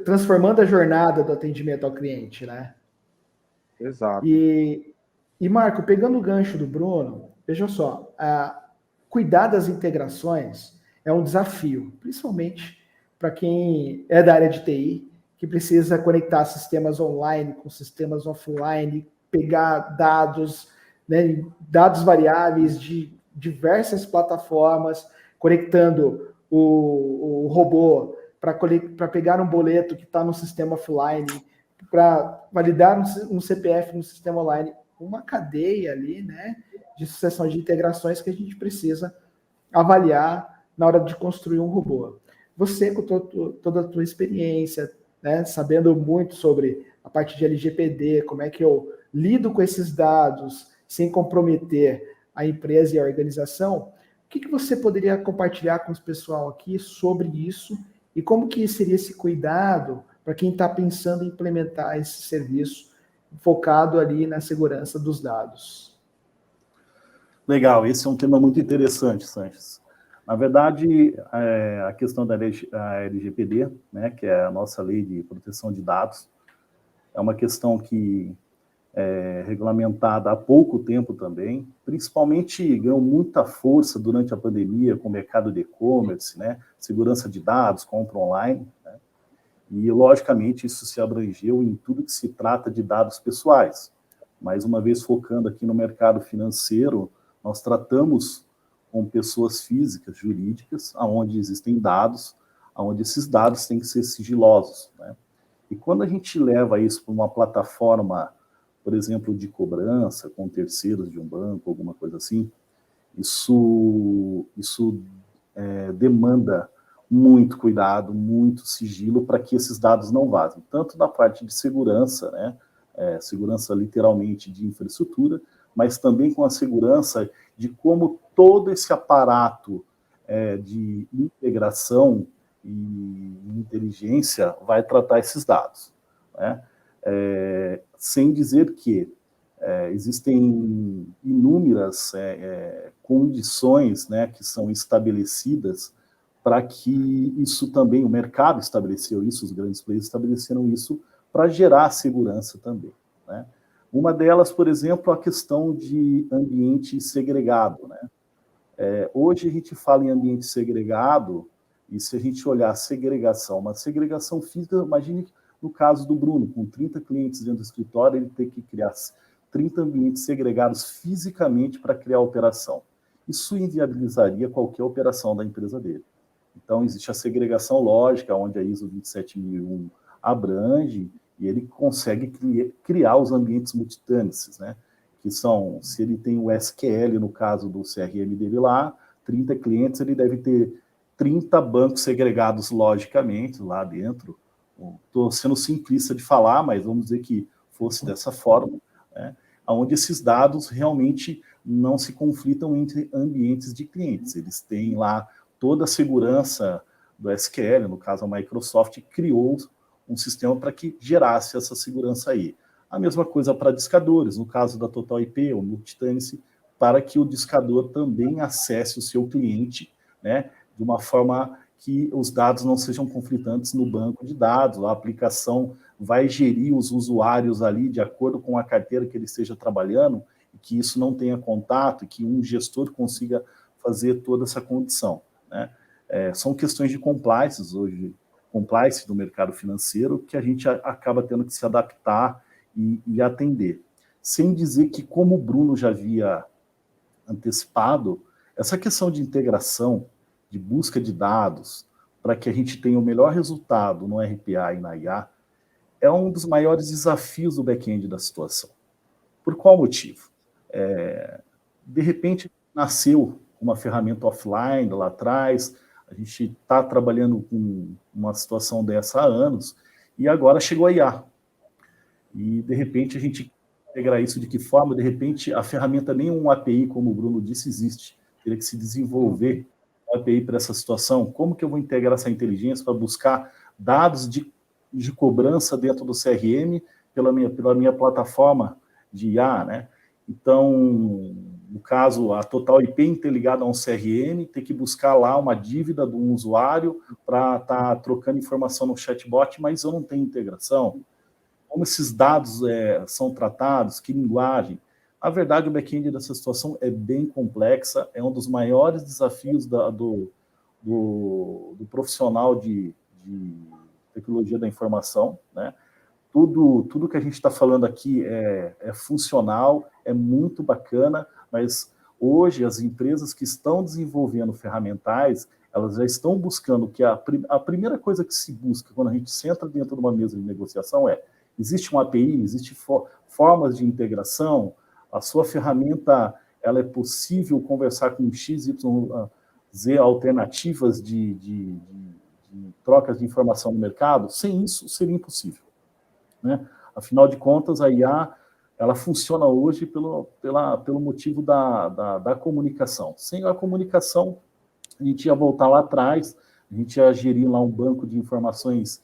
Transformando a jornada do atendimento ao cliente, né? Exato. E Marco, pegando o gancho do Bruno, veja só, cuidar das integrações é um desafio, principalmente para quem é da área de TI, que precisa conectar sistemas online com sistemas offline, pegar dados, né, dados variáveis de diversas plataformas, conectando o robô para pegar um boleto que está no sistema offline, para validar um CPF no sistema online, uma cadeia ali, né, de sucessão de integrações que a gente precisa avaliar na hora de construir um robô. Você, com toda a tua experiência, né, sabendo muito sobre a parte de LGPD, como é que eu lido com esses dados sem comprometer a empresa e a organização, o que você poderia compartilhar com os pessoal aqui sobre isso e como que seria esse cuidado para quem está pensando em implementar esse serviço focado ali na segurança dos dados? Legal, esse é um tema muito interessante, Sanches. Na verdade, a questão da LGPD, né, que é a nossa lei de proteção de dados, é uma questão que é regulamentada há pouco tempo também, principalmente ganhou muita força durante a pandemia com o mercado de e-commerce, né, segurança de dados, compra online, né, e logicamente isso se abrangeu em tudo que se trata de dados pessoais. Mais uma vez focando aqui no mercado financeiro, nós tratamos com pessoas físicas, jurídicas, onde existem dados, onde esses dados têm que ser sigilosos, né? E quando a gente leva isso para uma plataforma, por exemplo, de cobrança com terceiros de um banco, alguma coisa assim, isso demanda muito cuidado, muito sigilo para que esses dados não vazem, tanto da parte de segurança, né? Segurança literalmente de infraestrutura, mas também com a segurança de como todo esse aparato de integração e inteligência vai tratar esses dados, né? Sem dizer que existem inúmeras condições, né, que são estabelecidas para que isso também, o mercado estabeleceu isso, os grandes players estabeleceram isso para gerar segurança também, né? Uma delas, por exemplo, a questão de ambiente segregado, né? Hoje a gente fala em ambiente segregado, e se a gente olhar a segregação, uma segregação física, imagine no caso do Bruno, com 30 clientes dentro do escritório, ele tem que criar 30 ambientes segregados fisicamente para criar a operação. Isso inviabilizaria qualquer operação da empresa dele. Então, existe a segregação lógica, onde a ISO 27001 abrange, e ele consegue criar os ambientes multitenancies, né? Que são, se ele tem o SQL, no caso do CRM dele lá, 30 clientes, ele deve ter 30 bancos segregados logicamente lá dentro. Estou sendo simplista de falar, mas vamos dizer que fosse dessa forma, né? Onde esses dados realmente não se conflitam entre ambientes de clientes. Eles têm lá toda a segurança do SQL, no caso a Microsoft criou um sistema para que gerasse essa segurança aí. A mesma coisa para discadores, no caso da Total IP ou Multitenancy, para que o discador também acesse o seu cliente, né, de uma forma que os dados não sejam conflitantes no banco de dados. A aplicação vai gerir os usuários ali de acordo com a carteira que ele esteja trabalhando, e que isso não tenha contato, e que um gestor consiga fazer toda essa condição, né? São questões de compliance hoje, compliance do mercado financeiro, que a gente acaba tendo que se adaptar e atender. Sem dizer que, como o Bruno já havia antecipado, essa questão de integração, de busca de dados, para que a gente tenha o melhor resultado no RPA e na IA, é um dos maiores desafios do back-end da situação. Por qual motivo? De repente, nasceu uma ferramenta offline lá atrás, a gente está trabalhando com uma situação dessa há anos, e agora chegou a IA. E, de repente, a gente integrar isso de que forma? De repente, a ferramenta nem um API, como o Bruno disse, existe. Teria que se desenvolver uma API para essa situação. Como que eu vou integrar essa inteligência para buscar dados de cobrança dentro do CRM pela minha plataforma de IA, né? Então, no caso, a Total IP interligada a um CRM, ter que buscar lá uma dívida de um usuário para estar trocando informação no chatbot, mas eu não tenho integração. Como esses dados são tratados, que linguagem. A verdade, o back-end dessa situação é bem complexa, é um dos maiores desafios do profissional de tecnologia da informação, né? Tudo que a gente está falando aqui é funcional, é muito bacana, mas hoje as empresas que estão desenvolvendo ferramentais, elas já estão buscando que a primeira coisa que se busca quando a gente senta dentro de uma mesa de negociação existe uma API, existe formas de integração, a sua ferramenta ela é possível conversar com X, Y, Z alternativas de trocas de informação no mercado? Sem isso, seria impossível, né? Afinal de contas, a IA ela funciona hoje pelo motivo da comunicação. Sem a comunicação, a gente ia voltar lá atrás, a gente ia gerir lá um banco de informações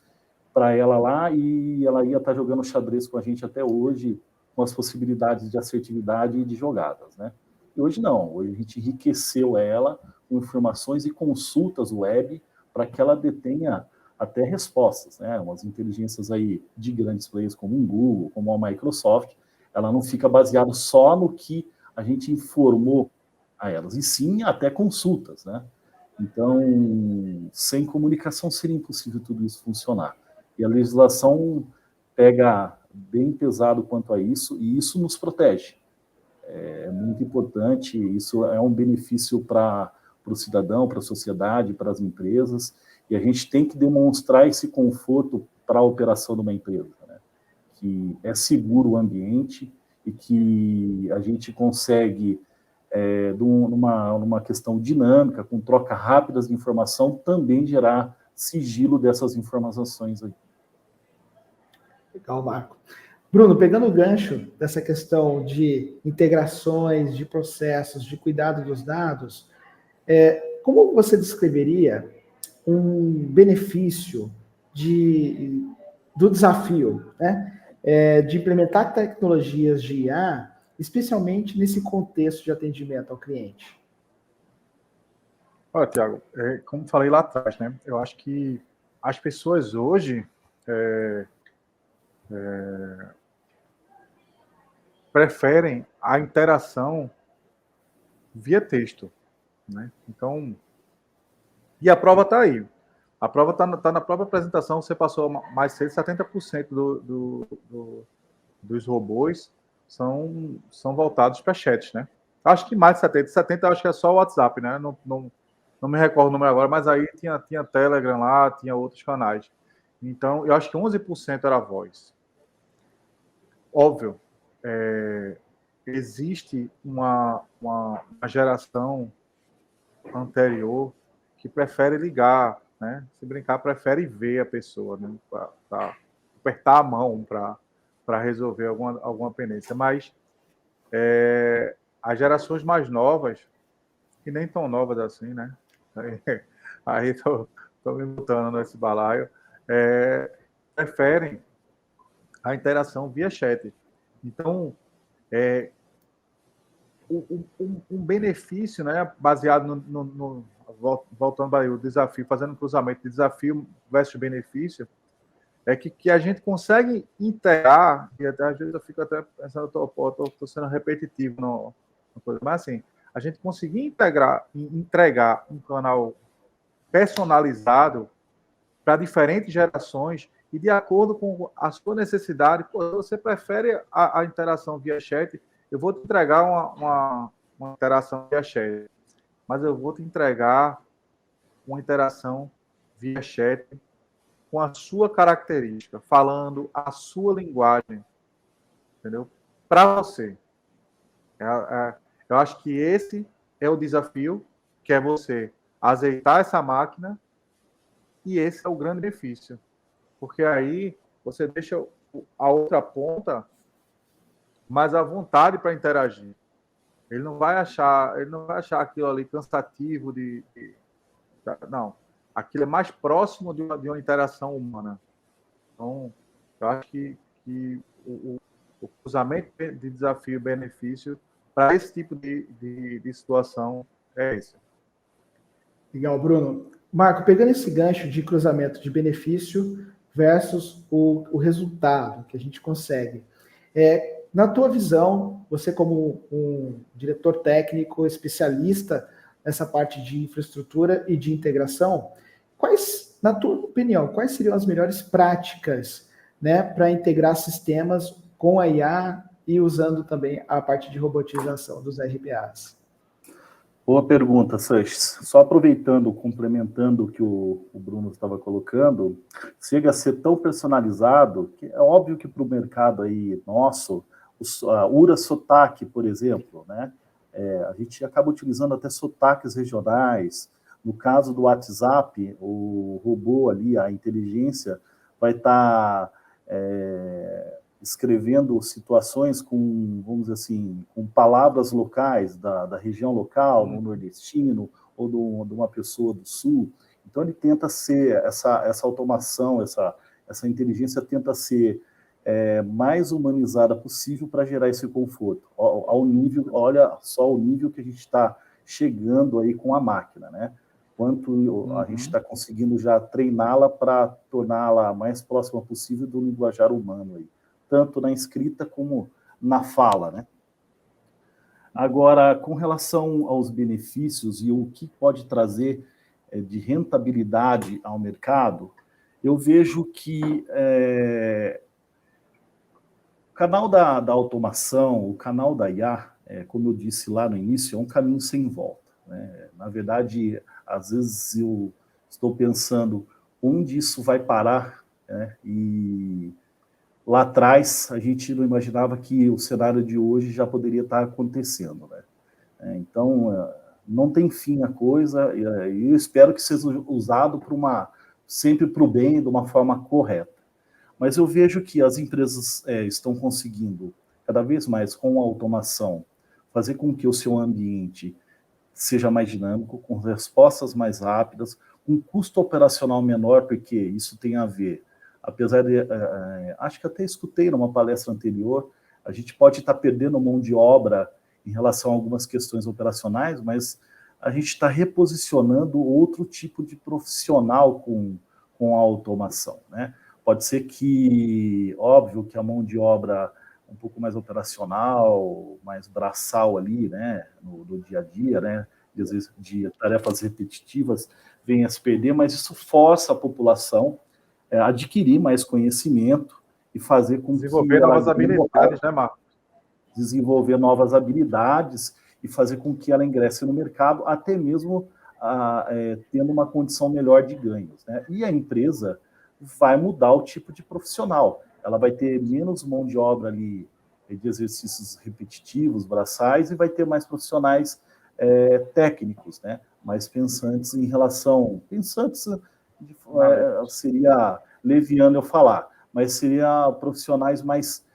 para ela lá, e ela ia estar jogando xadrez com a gente até hoje, com as possibilidades de assertividade e de jogadas, né? E hoje não, hoje a gente enriqueceu ela com informações e consultas web para que ela detenha até respostas, né? Umas inteligências aí de grandes players como o Google, como a Microsoft, ela não fica baseada só no que a gente informou a elas, e sim até consultas, né? Então, sem comunicação seria impossível tudo isso funcionar. E a legislação pega bem pesado quanto a isso, e isso nos protege. É muito importante, isso é um benefício para o cidadão, para a sociedade, para as empresas, e a gente tem que demonstrar esse conforto para a operação de uma empresa, né? Que é seguro o ambiente e que a gente consegue, numa questão dinâmica, com troca rápidas de informação, também gerar sigilo dessas informações aí. Legal, Marco. Bruno, pegando o gancho dessa questão de integrações, de processos, de cuidado dos dados, como você descreveria um benefício do desafio, né, de implementar tecnologias de IA, especialmente nesse contexto de atendimento ao cliente? Olha, Tiago, como falei lá atrás, né, eu acho que as pessoas hoje preferem a interação via texto, né? Então, e a prova está aí. A prova está na própria apresentação. Você passou mais cedo, 70% dos robôs são voltados para chat, né? Acho que mais de 70 acho que é só o WhatsApp, né? não me recordo o número agora, mas aí tinha Telegram lá, tinha outros canais. Então, eu acho que 11% era voz. Óbvio, existe uma geração anterior que prefere ligar, né? Se brincar, prefere ver a pessoa, né? Pra apertar a mão para resolver alguma pendência. Mas as gerações mais novas, que nem tão novas assim, né? Aí estou me botando nesse balaio, preferem a interação via chat. Então, um benefício, né, baseado voltando para o desafio, fazendo um cruzamento de desafio versus benefício, é que a gente consegue integrar, e até às vezes eu fico até pensando, estou sendo repetitivo, mas assim, a gente conseguir entregar um canal personalizado para diferentes gerações e de acordo com a sua necessidade. Pô, você prefere a interação via chat, eu vou te entregar uma interação via chat, mas eu vou te entregar uma interação via chat com a sua característica, falando a sua linguagem, entendeu? Para você. Eu acho que esse é o desafio, que é você azeitar essa máquina, e esse é o grande benefício. Porque aí você deixa a outra ponta mais à vontade para interagir. Ele não vai achar aquilo ali cansativo não. Aquilo é mais próximo de uma interação humana. Então, eu acho que o cruzamento de desafio e benefício para esse tipo de situação é esse. Legal, Bruno. Marco, pegando esse gancho de cruzamento de benefício versus o resultado que a gente consegue. Na tua visão, você como um diretor técnico, especialista nessa parte de infraestrutura e de integração, na tua opinião, quais seriam as melhores práticas, né, para integrar sistemas com a IA e usando também a parte de robotização dos RPAs? Boa pergunta, Sanches. Só aproveitando, complementando o que o Bruno estava colocando, chega a ser tão personalizado que é óbvio que para o mercado aí nosso, a URA Sotaque, por exemplo, né? A gente acaba utilizando até sotaques regionais. No caso do WhatsApp, o robô ali, a inteligência, vai estar escrevendo situações com, vamos dizer assim, com palavras locais da região local, no nordestino, ou de uma pessoa do sul. Então, ele tenta ser, essa automação, essa inteligência tenta ser mais humanizada possível para gerar esse conforto. Ao nível, olha só o nível que a gente está chegando aí com a máquina, né? Quanto a gente está conseguindo já treiná-la para torná-la mais próxima possível do linguajar humano aí, tanto na escrita como na fala, né? Agora, com relação aos benefícios e o que pode trazer de rentabilidade ao mercado, eu vejo que o canal da automação, o canal da IA, como eu disse lá no início, é um caminho sem volta, né? Na verdade, às vezes eu estou pensando onde isso vai parar, né? E lá atrás, a gente não imaginava que o cenário de hoje já poderia estar acontecendo, né? Então, não tem fim a coisa, e eu espero que seja usado sempre para o bem, de uma forma correta. Mas eu vejo que as empresas estão conseguindo, cada vez mais, com a automação, fazer com que o seu ambiente seja mais dinâmico, com respostas mais rápidas, com custo operacional menor, porque isso tem a ver. Apesar de, acho que até escutei numa palestra anterior, a gente pode estar perdendo mão de obra em relação a algumas questões operacionais, mas a gente está reposicionando outro tipo de profissional com a automação, né? Pode ser que, óbvio, que a mão de obra um pouco mais operacional, mais braçal ali, né, no dia a dia, né, às vezes de tarefas repetitivas, venha a se perder, mas isso força a população adquirir mais conhecimento e fazer com desenvolver novas habilidades, né, Marcos? Desenvolver novas habilidades e fazer com que ela ingresse no mercado, até mesmo tendo uma condição melhor de ganhos, né? E a empresa vai mudar o tipo de profissional. Ela vai ter menos mão de obra ali de exercícios repetitivos, braçais, e vai ter mais profissionais técnicos, né? Mais pensantes em relação... Pensantes seria leviano eu falar, mas seria profissionais mais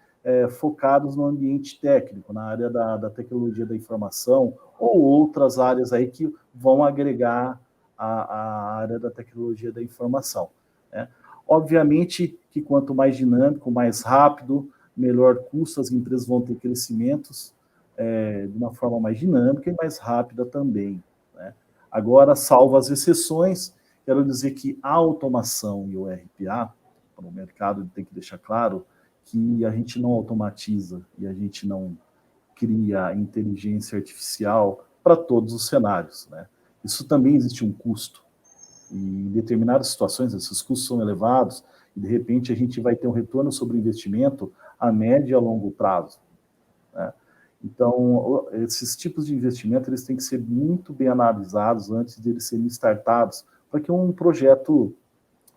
focados no ambiente técnico, na área da tecnologia da informação, ou outras áreas aí que vão agregar a área da tecnologia da informação, né? Obviamente que quanto mais dinâmico, mais rápido, melhor custo, as empresas vão ter crescimentos de uma forma mais dinâmica e mais rápida também, né? Agora, salvo as exceções, quero dizer que a automação e o RPA, para o mercado tem que deixar claro que a gente não automatiza e a gente não cria inteligência artificial para todos os cenários, né? Isso também existe um custo. E em determinadas situações, esses custos são elevados e, de repente, a gente vai ter um retorno sobre o investimento a médio e a longo prazo, né? Então, esses tipos de investimento eles têm que ser muito bem analisados antes de eles serem startados, para que um projeto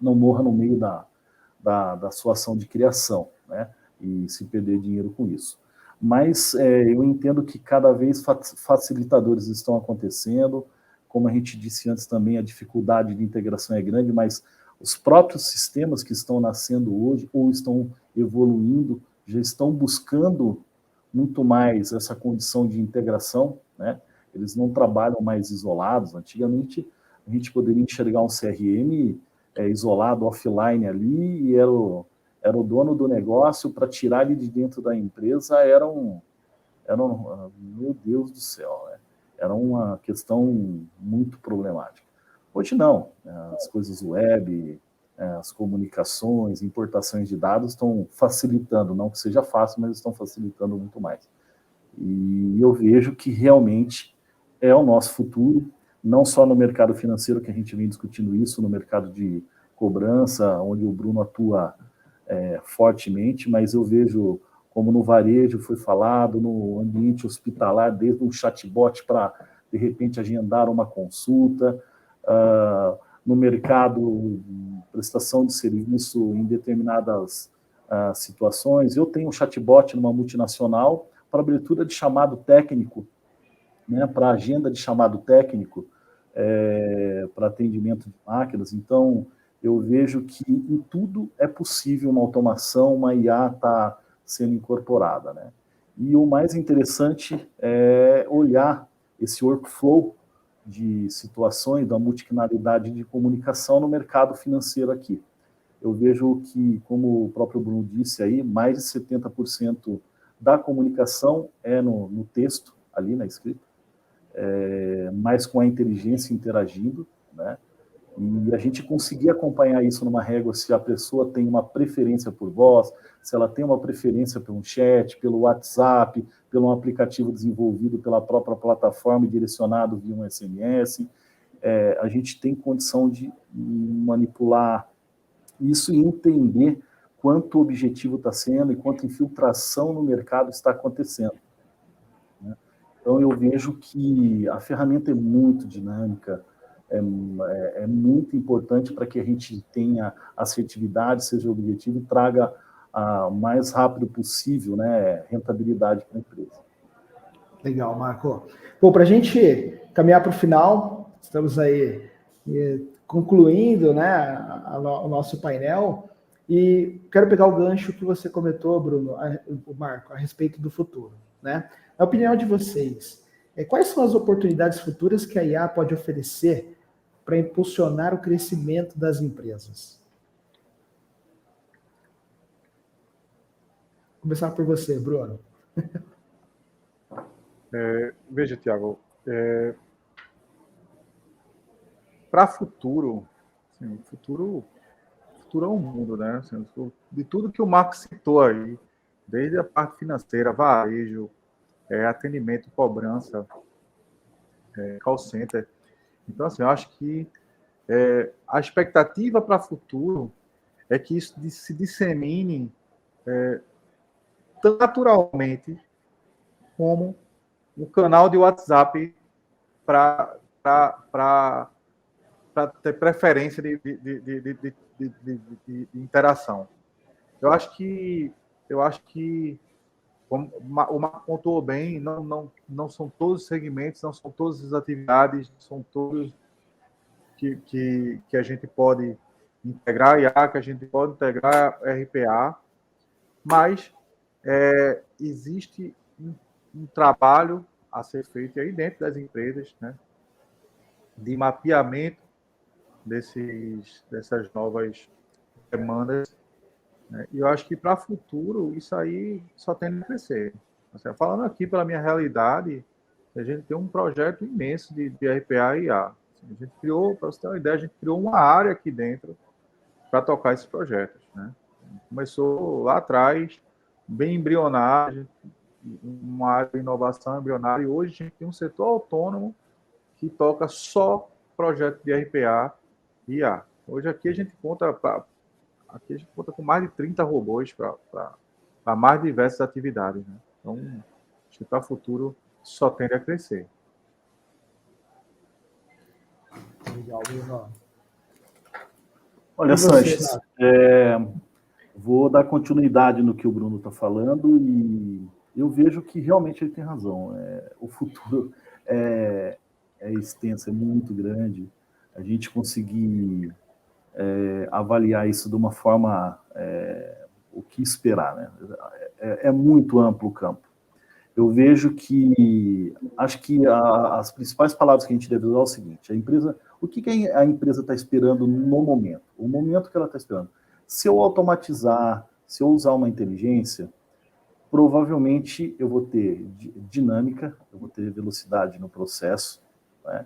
não morra no meio da sua ação de criação, né? E se perder dinheiro com isso. Mas eu entendo que cada vez facilitadores estão acontecendo. Como a gente disse antes também, a dificuldade de integração é grande, mas os próprios sistemas que estão nascendo hoje ou estão evoluindo já estão buscando muito mais essa condição de integração, né? Eles não trabalham mais isolados. Antigamente, a gente poderia enxergar um CRM isolado, offline ali, e era o dono do negócio, para tirar ele de dentro da empresa, meu Deus do céu, né? Era uma questão muito problemática. Hoje não, as coisas web, as comunicações, importações de dados estão facilitando, não que seja fácil, mas estão facilitando muito mais. E eu vejo que realmente é o nosso futuro, não só no mercado financeiro, que a gente vem discutindo isso, no mercado de cobrança, onde o Bruno atua fortemente, mas eu vejo como no varejo foi falado, no ambiente hospitalar, desde um chatbot para, de repente, agendar uma consulta, no mercado, prestação de serviço em determinadas situações. Eu tenho um chatbot numa multinacional para abertura de chamado técnico, né, para agenda de chamado técnico, para atendimento de máquinas. Então, eu vejo que em tudo é possível uma automação, uma IA está sendo incorporada, né? E o mais interessante é olhar esse workflow de situações da multicanalidade de comunicação no mercado financeiro aqui. Eu vejo que, como o próprio Bruno disse aí, mais de 70% da comunicação é no texto, ali na escrita, mas com a inteligência interagindo, né? E a gente conseguir acompanhar isso numa régua, se a pessoa tem uma preferência por voz, se ela tem uma preferência pelo chat, pelo WhatsApp, pelo aplicativo desenvolvido pela própria plataforma e direcionado via um SMS, a gente tem condição de manipular isso e entender quanto objetivo está sendo e quanto infiltração no mercado está acontecendo, né? Então, eu vejo que a ferramenta é muito dinâmica, é muito importante para que a gente tenha assertividade, seja objetivo e traga o mais rápido possível, né, rentabilidade para a empresa. Legal, Marco. Bom, para a gente caminhar para o final, estamos aí concluindo, né, o nosso painel, e quero pegar o gancho que você comentou, Bruno, Marco, a respeito do futuro, né? Na opinião de vocês, quais são as oportunidades futuras que a IA pode oferecer para impulsionar o crescimento das empresas? Vou começar por você, Bruno. Veja, Tiago, para futuro, assim, futuro é um mundo, né? Assim, de tudo que o Marco citou aí, desde a parte financeira, varejo, atendimento, cobrança, call center. Então, assim, eu acho que a expectativa para o futuro é que isso se dissemine tão naturalmente como o canal de WhatsApp para para ter preferência de interação. Eu acho que, como o Marco pontuou bem, não são todos os segmentos, não são todas as atividades, são todos que a gente pode integrar IA, que a gente pode integrar RPA, mas existe um trabalho a ser feito aí dentro das empresas, né, de mapeamento dessas novas demandas, né? E eu acho que para o futuro isso aí só tende a crescer. Assim, falando aqui pela minha realidade, a gente tem um projeto imenso de RPA e IA. A gente criou, para você ter uma ideia, a gente criou uma área aqui dentro para tocar esses projetos, né? Começou lá atrás, bem embrionário, uma área de inovação embrionária, e hoje a gente tem um setor autônomo que toca só projeto de RPA e IA. Hoje aqui a gente conta com mais de 30 robôs para mais diversas atividades, né? Então, acho que para o futuro só tende a crescer. Legal, Bruno. Olha, E você, Sanches, Renato? vou dar continuidade no que o Bruno está falando e eu vejo que realmente ele tem razão. O futuro é extenso, é muito grande. A gente conseguir avaliar isso de uma forma, o que esperar, né? É muito amplo o campo. Eu vejo que, acho que as principais palavras que a gente deve usar é o seguinte: a empresa, o que a empresa está esperando no momento? O momento que ela está esperando. Se eu automatizar, se eu usar uma inteligência, provavelmente eu vou ter dinâmica, eu vou ter velocidade no processo, né?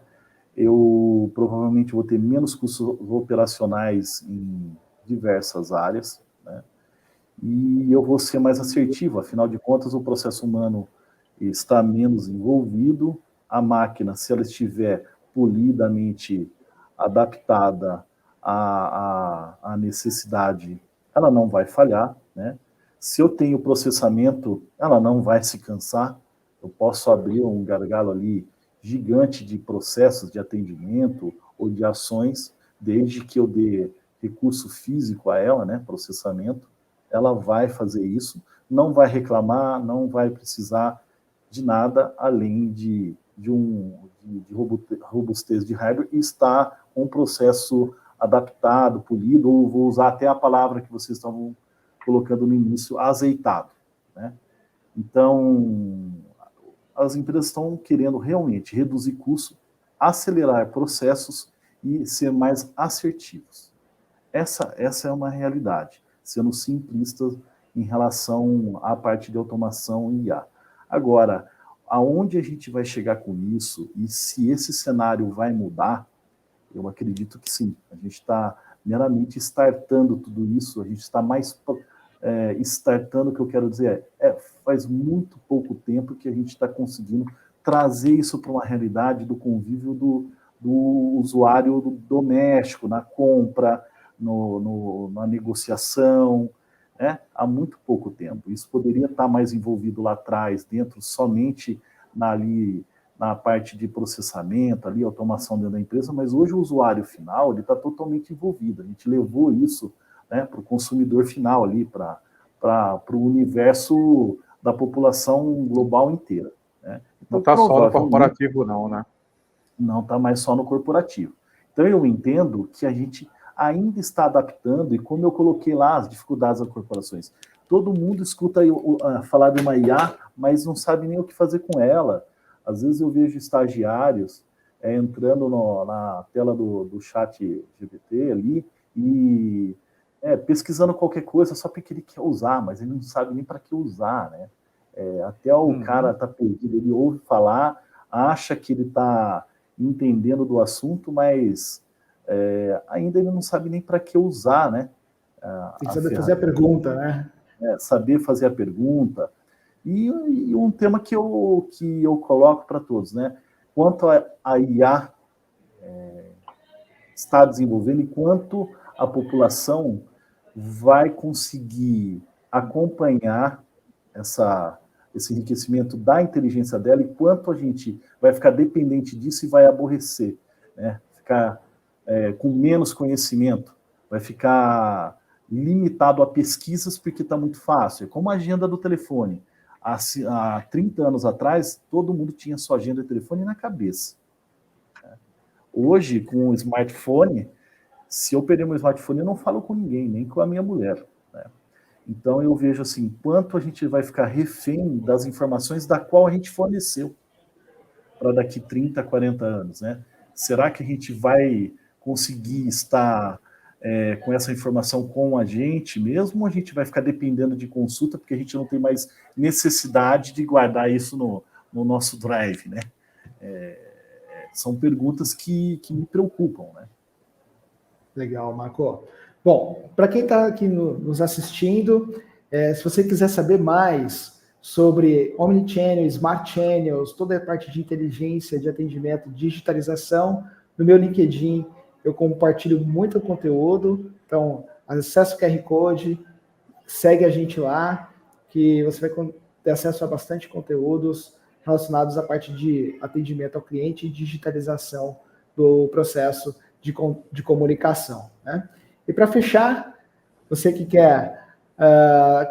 Eu provavelmente vou ter menos custos operacionais em diversas áreas, né? E eu vou ser mais assertivo, afinal de contas o processo humano está menos envolvido, a máquina, se ela estiver polidamente adaptada à necessidade, ela não vai falhar, né? Se eu tenho processamento, ela não vai se cansar, eu posso abrir um gargalo ali gigante de processos de atendimento ou de ações, desde que eu dê recurso físico a ela, né, processamento, ela vai fazer isso, não vai reclamar, não vai precisar de nada além de robustez de hardware e estar com um processo adaptado, polido, ou vou usar até a palavra que vocês estavam colocando no início, azeitado, né? Então, as empresas estão querendo realmente reduzir custo, acelerar processos e ser mais assertivos. Essa é uma realidade, sendo simplistas em relação à parte de automação e IA. Agora, aonde a gente vai chegar com isso e se esse cenário vai mudar, eu acredito que sim. A gente está meramente startando tudo isso, a gente está mais startando, o que eu quero dizer faz muito pouco tempo que a gente está conseguindo trazer isso para uma realidade do convívio do usuário doméstico, na compra, na negociação, né? Há muito pouco tempo. Isso poderia estar mais envolvido lá atrás, dentro somente na parte de processamento, ali, automação dentro da empresa, mas hoje o usuário final ele está totalmente envolvido. A gente levou isso, né, para o consumidor final ali, para o universo da população global inteira, né? Então, não está só no corporativo, não, né? Não está mais só no corporativo. Então, eu entendo que a gente ainda está adaptando, e como eu coloquei lá as dificuldades das corporações, todo mundo escuta falar de uma IA, mas não sabe nem o que fazer com ela. Às vezes eu vejo estagiários entrando na tela do chat GPT ali e pesquisando qualquer coisa só porque ele quer usar, mas ele não sabe nem para que usar, né? Até o cara está perdido, ele ouve falar, acha que ele está entendendo do assunto, mas ainda ele não sabe nem para que usar, né? Tem que saber fazer a pergunta, né? Saber fazer a pergunta. E um tema que eu coloco para todos, né? Quanto a IA está desenvolvendo e quanto a população vai conseguir acompanhar esse enriquecimento da inteligência dela e quanto a gente vai ficar dependente disso e vai aborrecer, né? Ficar com menos conhecimento, vai ficar limitado a pesquisas porque está muito fácil. É como a agenda do telefone. Há 30 anos atrás, todo mundo tinha sua agenda de telefone na cabeça. Hoje, com o smartphone, se eu perder meu smartphone, eu não falo com ninguém, nem com a minha mulher, né? Então, eu vejo assim, quanto a gente vai ficar refém das informações da qual a gente forneceu para daqui 30, 40 anos, né? Será que a gente vai conseguir estar com essa informação com a gente mesmo, ou a gente vai ficar dependendo de consulta, porque a gente não tem mais necessidade de guardar isso no nosso drive, né? São perguntas que me preocupam, né? Legal, Marco. Bom, para quem está aqui nos assistindo, se você quiser saber mais sobre Omnichannel, Smart Channels, toda a parte de inteligência, de atendimento, digitalização, no meu LinkedIn eu compartilho muito conteúdo, então acesse o QR Code, segue a gente lá, que você vai ter acesso a bastante conteúdos relacionados à parte de atendimento ao cliente e digitalização do processo de comunicação, né? E para fechar, você que quer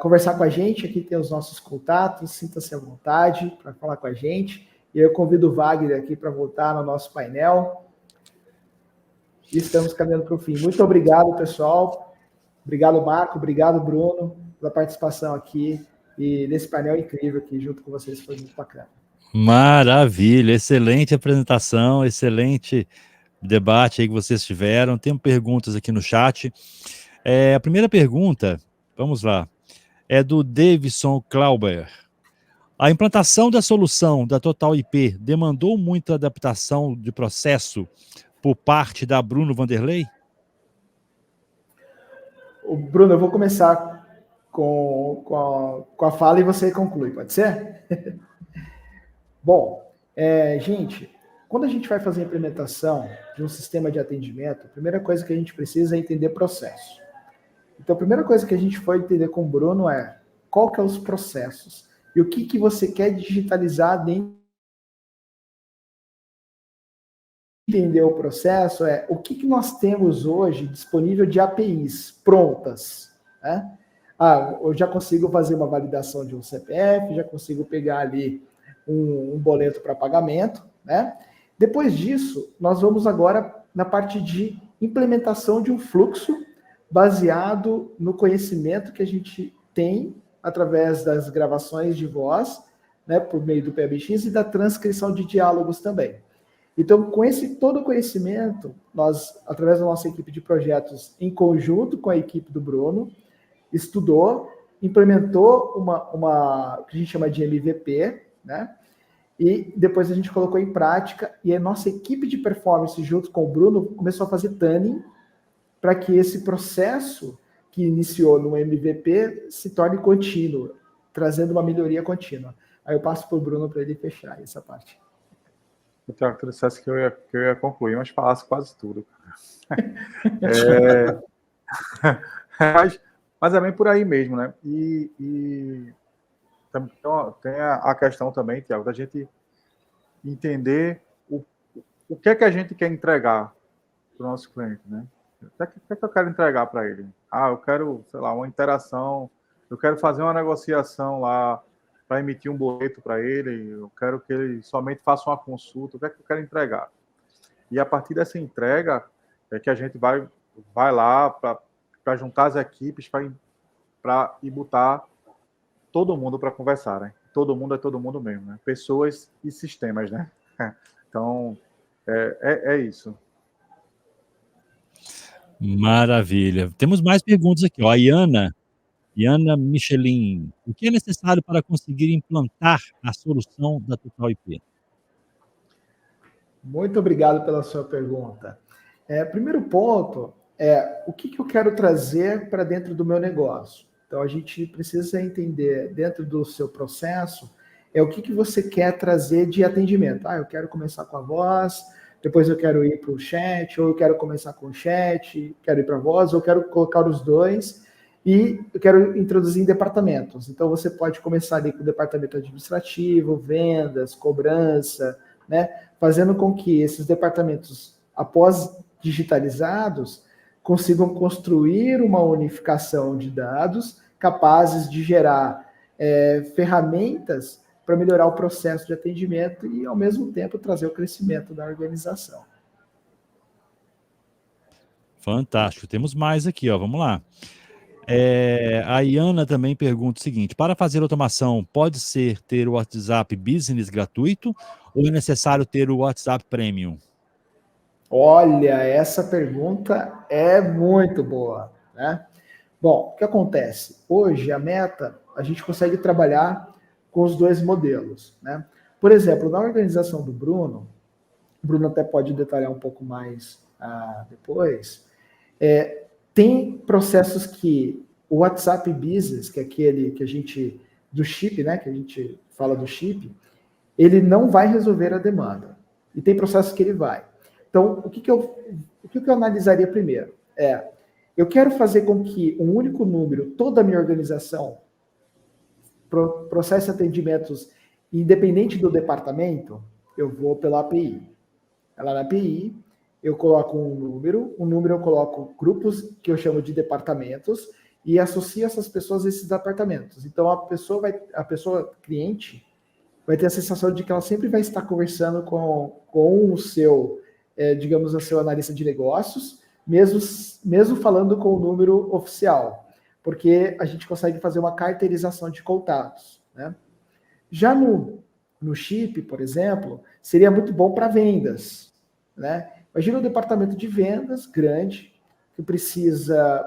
conversar com a gente, aqui tem os nossos contatos, sinta-se à vontade para falar com a gente. E eu convido o Wagner aqui para voltar no nosso painel. E estamos caminhando para o fim. Muito obrigado, pessoal. Obrigado, Marco. Obrigado, Bruno, pela participação aqui e nesse painel incrível aqui junto com vocês. Foi muito bacana. Maravilha, excelente apresentação, excelente debate aí que vocês tiveram. Tem perguntas aqui no chat. A primeira pergunta, vamos lá, é do Davidson Clauber. A implantação da solução da Total IP demandou muita adaptação de processo por parte da Bruno Vanderlei? Bruno, eu vou começar com a fala e você conclui, pode ser? Bom, gente, quando a gente vai fazer a implementação de um sistema de atendimento, a primeira coisa que a gente precisa é entender processo. Então, a primeira coisa que a gente foi entender com o Bruno é qual que é os processos e o que você quer digitalizar dentro. Entender o processo o que nós temos hoje disponível de APIs prontas, né? Eu já consigo fazer uma validação de um CPF, já consigo pegar ali um boleto para pagamento, né? Depois disso, nós vamos agora na parte de implementação de um fluxo baseado no conhecimento que a gente tem através das gravações de voz, né, por meio do PBX e da transcrição de diálogos também. Então, com todo o conhecimento, nós, através da nossa equipe de projetos, em conjunto com a equipe do Bruno, estudou, implementou uma que a gente chama de MVP, né? E depois a gente colocou em prática, e a nossa equipe de performance, junto com o Bruno, começou a fazer tuning para que esse processo que iniciou no MVP se torne contínuo, trazendo uma melhoria contínua. Aí eu passo para o Bruno para ele fechar essa parte. O Tiago, tu dissesse que eu ia concluir, mas falasse quase tudo. Mas é bem por aí mesmo, né? E tem a questão também, Tiago, da gente entender o que é que a gente quer entregar para o nosso cliente, né? O que é que eu quero entregar para ele? Eu quero, sei lá, uma interação, eu quero fazer uma negociação lá para emitir um boleto para ele, eu quero que ele somente faça uma consulta, o que é que eu quero entregar? E a partir dessa entrega é que a gente vai lá para juntar as equipes para ir botar todo mundo para conversar, né? Todo mundo é todo mundo mesmo, né? Pessoas e sistemas, né? Então, é isso. Maravilha. Temos mais perguntas aqui. A Iana Michelin. O que é necessário para conseguir implantar a solução da Total IP? Muito obrigado pela sua pergunta. Primeiro ponto o que eu quero trazer para dentro do meu negócio. Então, a gente precisa entender dentro do seu processo o que você quer trazer de atendimento. Eu quero começar com a voz, depois eu quero ir para o chat, ou eu quero começar com o chat, quero ir para a voz, ou eu quero colocar os dois. E eu quero introduzir em departamentos. Então, você pode começar ali com o departamento administrativo, vendas, cobrança, né? Fazendo com que esses departamentos, após digitalizados, consigam construir uma unificação de dados capazes de gerar ferramentas para melhorar o processo de atendimento e, ao mesmo tempo, trazer o crescimento da organização. Fantástico. Temos mais aqui, ó. Vamos lá. A Iana também pergunta o seguinte: para fazer automação, pode ser ter o WhatsApp Business gratuito ou é necessário ter o WhatsApp Premium? Olha, essa pergunta é muito boa, né? Bom, o que acontece? Hoje, a Meta, a gente consegue trabalhar com os dois modelos, né? Por exemplo, na organização do Bruno, o Bruno até pode detalhar um pouco mais depois, tem processos que o WhatsApp Business, que é aquele que a gente, do chip, né, que a gente fala do chip, ele não vai resolver a demanda. E tem processos que ele vai. Então, o que eu analisaria primeiro? Eu quero fazer com que um único número, toda a minha organização, processe atendimentos independente do departamento, eu vou pela API. Lá na API, eu coloco um número eu coloco grupos que eu chamo de departamentos e associo essas pessoas a esses departamentos. Então, a pessoa cliente vai ter a sensação de que ela sempre vai estar conversando com o seu, digamos, o seu analista de negócios, mesmo falando com o número oficial, porque a gente consegue fazer uma carteirização de contatos, né? Já no chip, por exemplo, seria muito bom para vendas, né? Imagina um departamento de vendas grande, que precisa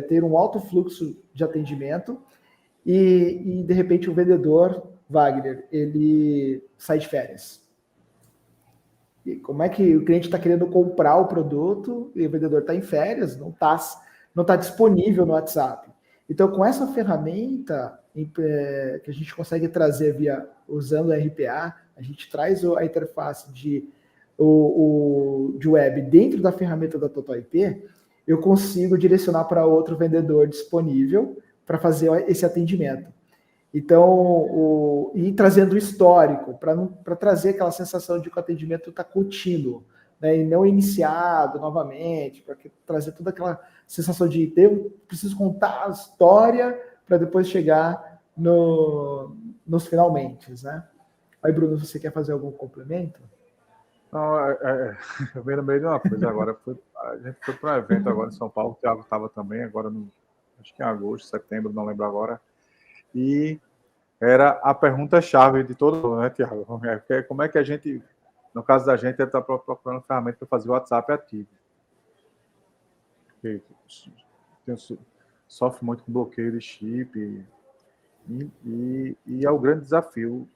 ter um alto fluxo de atendimento e de repente, o vendedor, Wagner, ele sai de férias. E como é que o cliente está querendo comprar o produto e o vendedor está em férias, não tá disponível no WhatsApp. Então, com essa ferramenta que a gente consegue trazer usando o RPA, a gente traz a interface de web dentro da ferramenta da Total IP, eu consigo direcionar para outro vendedor disponível para fazer esse atendimento. Então, e trazendo o histórico, para trazer aquela sensação de que o atendimento está contínuo, né, e não iniciado novamente, para trazer toda aquela sensação de eu preciso contar a história para depois chegar nos finalmente, né? Aí, Bruno, você quer fazer algum complemento? Não, eu venho no meio de uma coisa agora. A gente foi para um evento agora em São Paulo, o Thiago estava também, agora acho que em agosto, setembro, não lembro agora. E era a pergunta-chave de todo mundo, né, Thiago? Como é que a gente, no caso da gente, está procurando ferramenta para fazer o WhatsApp ativo? Porque sofre muito com bloqueio de chip e é o grande desafio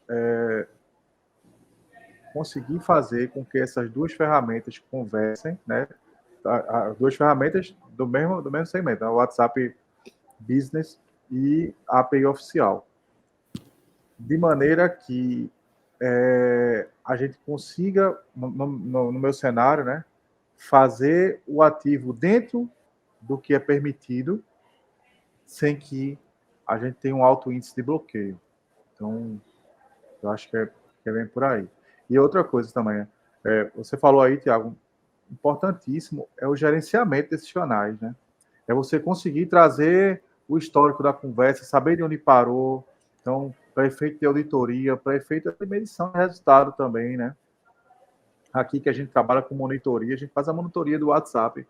conseguir fazer com que essas duas ferramentas conversem, né? As duas ferramentas do mesmo segmento, né? O WhatsApp Business e a API oficial, de maneira que a gente consiga, no meu cenário, né, fazer o ativo dentro do que é permitido, sem que a gente tenha um alto índice de bloqueio. Então, eu acho que é bem por aí. E outra coisa também, você falou aí, Thiago, importantíssimo é o gerenciamento desses canais, né? É você conseguir trazer o histórico da conversa, saber de onde parou. Então, para efeito de auditoria, para efeito de medição de resultado também, né? Aqui que a gente trabalha com monitoria, a gente faz a monitoria do WhatsApp.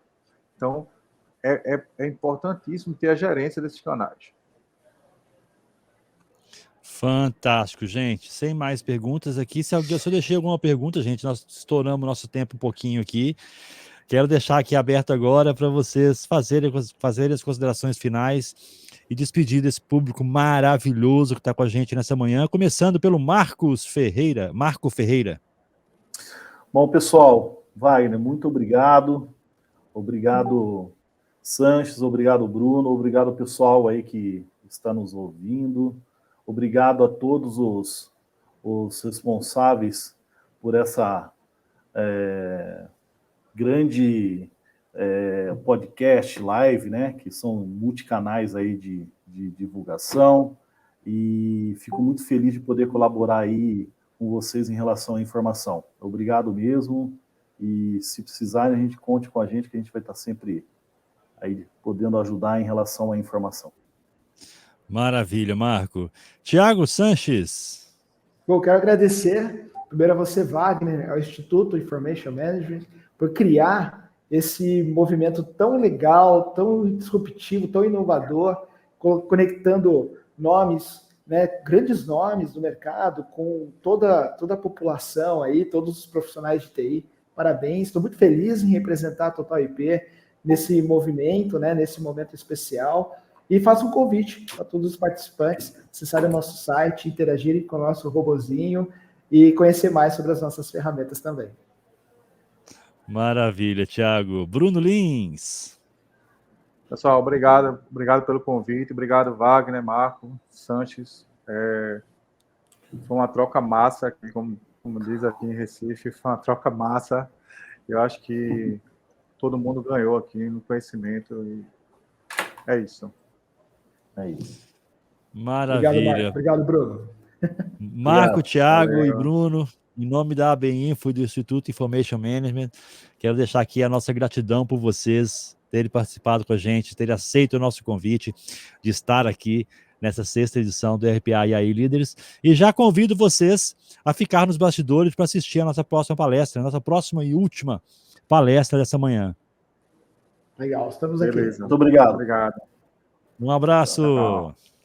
Então, é importantíssimo ter a gerência desses canais. Fantástico, gente. Sem mais perguntas aqui. Se eu deixei alguma pergunta, gente, nós estouramos nosso tempo um pouquinho aqui. Quero deixar aqui aberto agora para vocês fazerem as considerações finais e despedir desse público maravilhoso que está com a gente nessa manhã, começando pelo Marco Ferreira. Bom, pessoal, Wagner, muito obrigado. Obrigado, Sanches, obrigado, Bruno, obrigado, pessoal aí que está nos ouvindo. Obrigado a todos os responsáveis por essa grande podcast, live, né, que são multicanais aí de divulgação, e fico muito feliz de poder colaborar aí com vocês em relação à informação. Obrigado mesmo, e se precisarem, a gente conte com a gente, que a gente vai estar sempre aí podendo ajudar em relação à informação. Maravilha, Marco. Tiago Sanches. Bom, quero agradecer, primeiro a você, Wagner, ao Instituto Information Management, por criar esse movimento tão legal, tão disruptivo, tão inovador, conectando nomes, né, grandes nomes do mercado com toda a população aí, todos os profissionais de TI. Parabéns, estou muito feliz em representar a Total IP nesse movimento, né, nesse momento especial. E faço um convite a todos os participantes acessarem o nosso site, interagirem com o nosso robozinho e conhecer mais sobre as nossas ferramentas também. Maravilha, Tiago. Bruno Lins. Pessoal, obrigado pelo convite, obrigado Wagner, Marco, Sanches. Foi uma troca massa, como diz aqui em Recife, foi uma troca massa. Eu acho que todo mundo ganhou aqui no conhecimento e é isso. É isso. Maravilha. Obrigado, Marco. Obrigado, Bruno. Marco, Tiago Valeu. e Bruno, em nome da AB Info e do Instituto Information Management, quero deixar aqui a nossa gratidão por vocês terem participado com a gente, terem aceito o nosso convite de estar aqui nessa 6ª edição do RPA e AI Líderes. E já convido vocês a ficar nos bastidores para assistir a nossa próxima palestra, a nossa próxima e última palestra dessa manhã. Legal, estamos aqui. Beleza. Muito obrigado. Obrigado. Um abraço. Tchau.